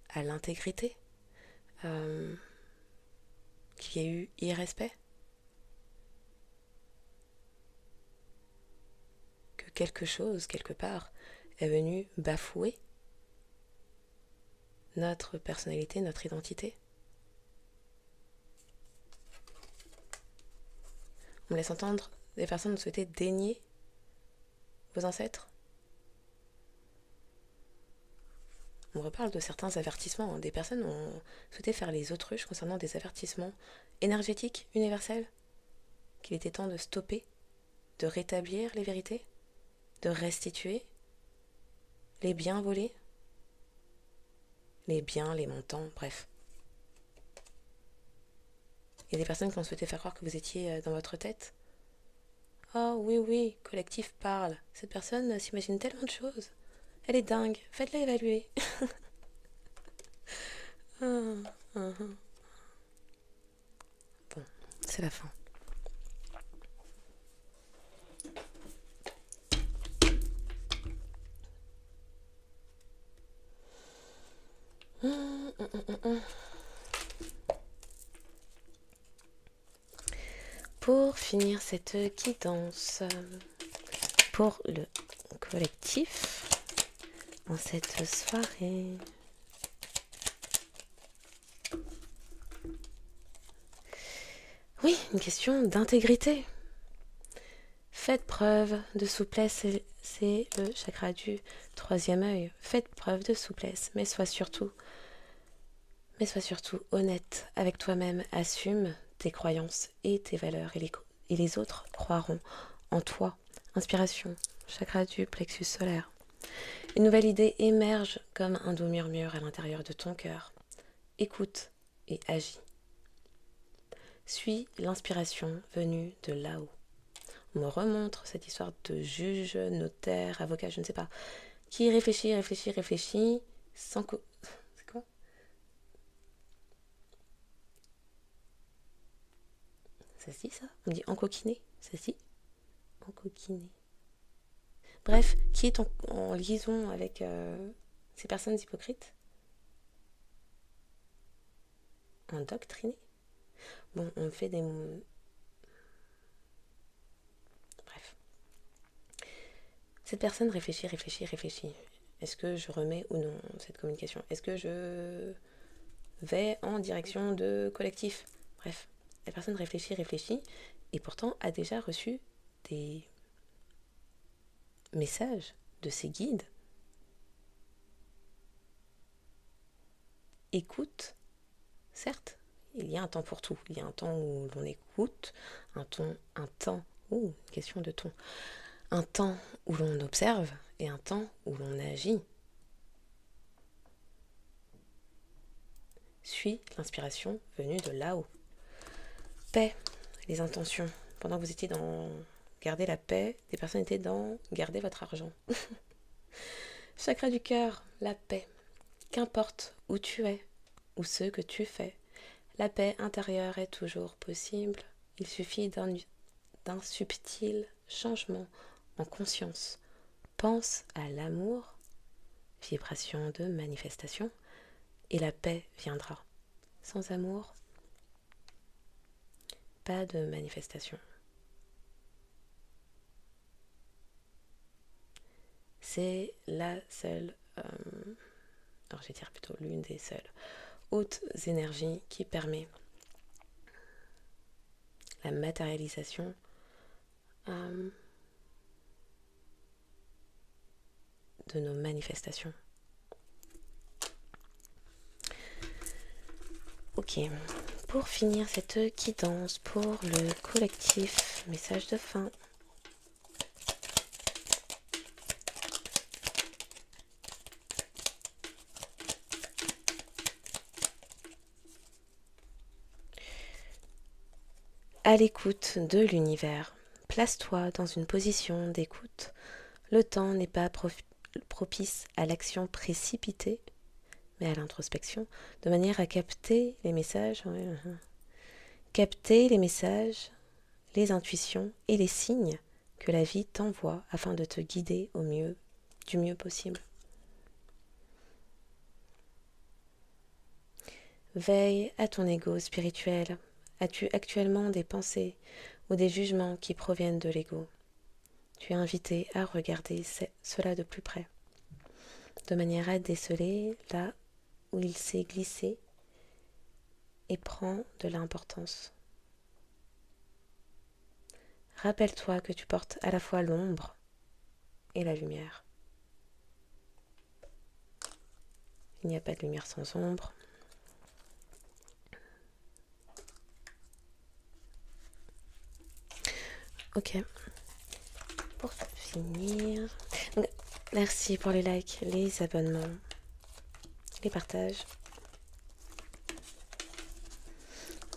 à l'intégrité, qu'il y a eu irrespect, que quelque chose, quelque part, est venu bafouer notre personnalité, notre identité. On laisse entendre des personnes souhaiter dénier vos ancêtres. On reparle de certains avertissements. Des personnes ont souhaité faire les autruches concernant des avertissements énergétiques universels qu'il était temps de stopper, de rétablir les vérités, de restituer les biens volés, les biens, les montants, bref. Il y a des personnes qui ont souhaité faire croire que vous étiez dans votre tête. Oh oui, collectif parle. Cette personne s'imagine tellement de choses. Elle est dingue, faites-la évaluer. C'est la fin. Pour finir cette guidance pour le collectif en cette soirée, oui, une question d'intégrité. Faites preuve de souplesse, c'est le chakra du troisième œil. Faites preuve de souplesse, mais sois surtout honnête avec toi-même. Assume tes croyances et tes valeurs, et les autres croiront en toi. Inspiration, chakra du plexus solaire. Une nouvelle idée émerge comme un doux murmure à l'intérieur de ton cœur. Écoute et agis. Suis l'inspiration venue de là-haut. On me remontre cette histoire de juge, notaire, avocat, je ne sais pas, qui réfléchit, sans... C'est quoi? Ça se dit ça? On dit encoquiné? Ça se dit? Encoquiné. Bref, qui est en liaison avec ces personnes hypocrites? Endoctriné? Bon, on fait des... Bref. Cette personne réfléchit. Est-ce que je remets ou non cette communication? Est-ce que je vais en direction de collectif? Bref, la personne réfléchit, et pourtant a déjà reçu des messages de ses guides. Écoute, certes, il y a un temps pour tout. Il y a un temps où l'on écoute, question de ton. Un temps où l'on observe et un temps où l'on agit. Suis l'inspiration venue de là-haut. Paix, les intentions. Pendant que vous étiez dans garder la paix, des personnes étaient dans garder votre argent. Chakra du cœur, la paix. Qu'importe où tu es ou ce que tu fais, la paix intérieure est toujours possible. Il suffit d'un subtil changement en conscience. Pense à l'amour, vibration de manifestation, et la paix viendra. Sans amour, pas de manifestation. C'est la seule, alors je vais dire plutôt l'une des seules hautes énergies qui permet la matérialisation de nos manifestations. Ok, pour finir cette guidance pour le collectif, message de fin. À l'écoute de l'univers, place-toi dans une position d'écoute. Le temps n'est pas propice à l'action précipitée, mais à l'introspection, de manière à capter les messages, les intuitions et les signes que la vie t'envoie afin de te guider du mieux possible. Veille à ton ego spirituel. As-tu actuellement des pensées ou des jugements qui proviennent de l'ego? Tu es invité à regarder cela de plus près, de manière à déceler là où il s'est glissé et prend de l'importance. Rappelle-toi que tu portes à la fois l'ombre et la lumière. Il n'y a pas de lumière sans ombre. Ok. Pour finir, donc, merci pour les likes, les abonnements, les partages.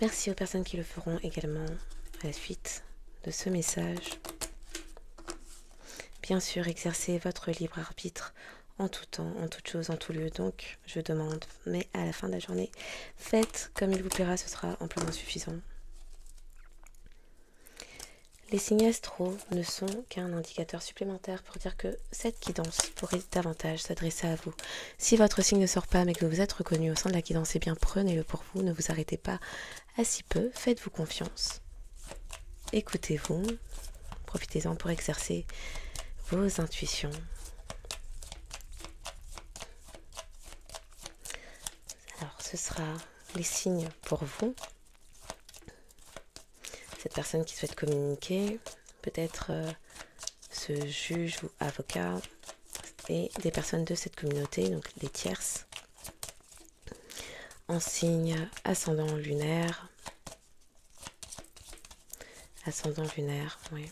Merci aux personnes qui le feront également à la suite de ce message. Bien sûr, exercez votre libre arbitre en tout temps, en toute chose, en tout lieu. Donc, je demande, mais à la fin de la journée, faites comme il vous plaira, ce sera amplement suffisant. Les signes astraux ne sont qu'un indicateur supplémentaire pour dire que cette guidance pourrait davantage s'adresser à vous. Si votre signe ne sort pas mais que vous êtes reconnu au sein de la guidance, eh bien prenez-le pour vous, ne vous arrêtez pas à si peu, faites-vous confiance. Écoutez-vous, profitez-en pour exercer vos intuitions. Alors ce sera les signes pour vous. Cette personne qui souhaite communiquer, peut-être ce juge ou avocat, et des personnes de cette communauté, donc des tierces, en signe ascendant lunaire. Ascendant lunaire, oui.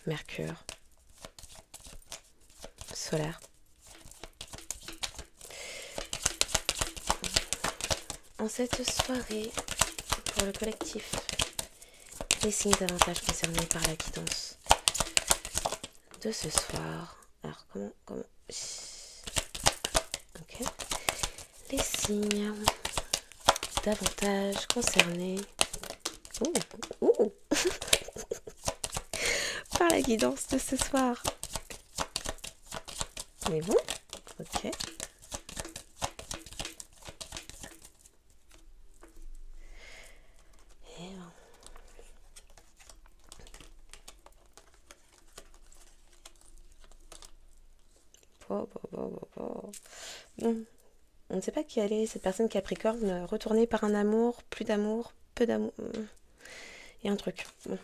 Mercure. Solaire. En cette soirée, pour le collectif, les signes davantage concernés par la guidance de ce soir. Alors, comment ok. Les signes davantage concernés par la guidance de ce soir. Mais bon, ok. Bon. On ne sait pas qui elle est, cette personne Capricorne, retournée par un amour, plus d'amour, peu d'amour. Il y a un truc. Bon.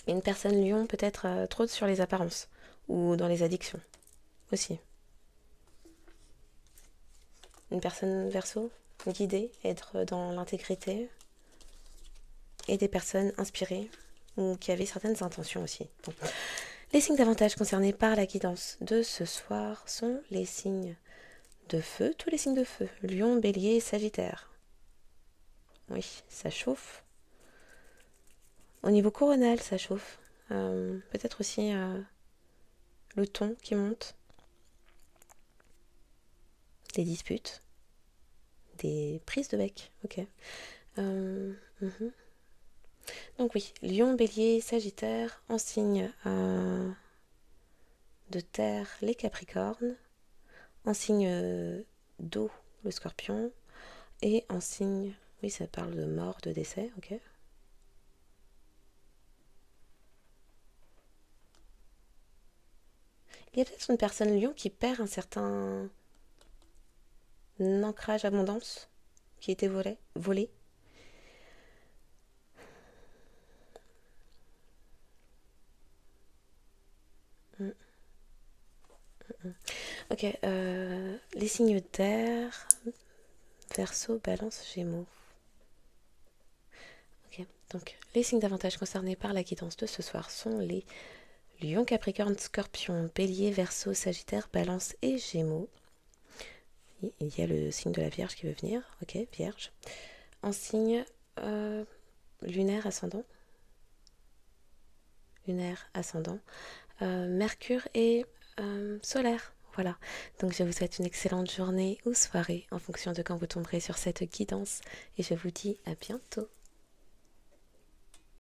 Une personne Lion, peut-être trop sur les apparences, ou dans les addictions, aussi. Une personne Verseau, guidée, être dans l'intégrité, et des personnes inspirées, ou qui avaient certaines intentions aussi. Bon. Les signes davantage concernés par la guidance de ce soir sont les signes de feu, tous les signes de feu, Lion, Bélier, Sagittaire. Oui, ça chauffe. Au niveau coronal, ça chauffe. Peut-être aussi le ton qui monte. Des disputes. Des prises de bec. Ok. Donc oui, Lion, Bélier, Sagittaire, en signe de terre, les Capricornes, en signe d'eau, le Scorpion, et en signe, oui, ça parle de mort, de décès, ok. Il y a peut-être une personne Lion qui perd un certain ancrage abondance qui était volé. Ok, les signes d'air, Verseau, Balance, Gémeaux. Ok, donc les signes davantage concernés par la guidance de ce soir sont les Lion, Capricorne, Scorpion, Bélier, Verseau, Sagittaire, Balance et Gémeaux. Il y a le signe de la Vierge qui veut venir, ok, Vierge. En signe lunaire ascendant. Lunaire ascendant. Mercure et solaire. Voilà, donc je vous souhaite une excellente journée ou soirée en fonction de quand vous tomberez sur cette guidance et je vous dis à bientôt.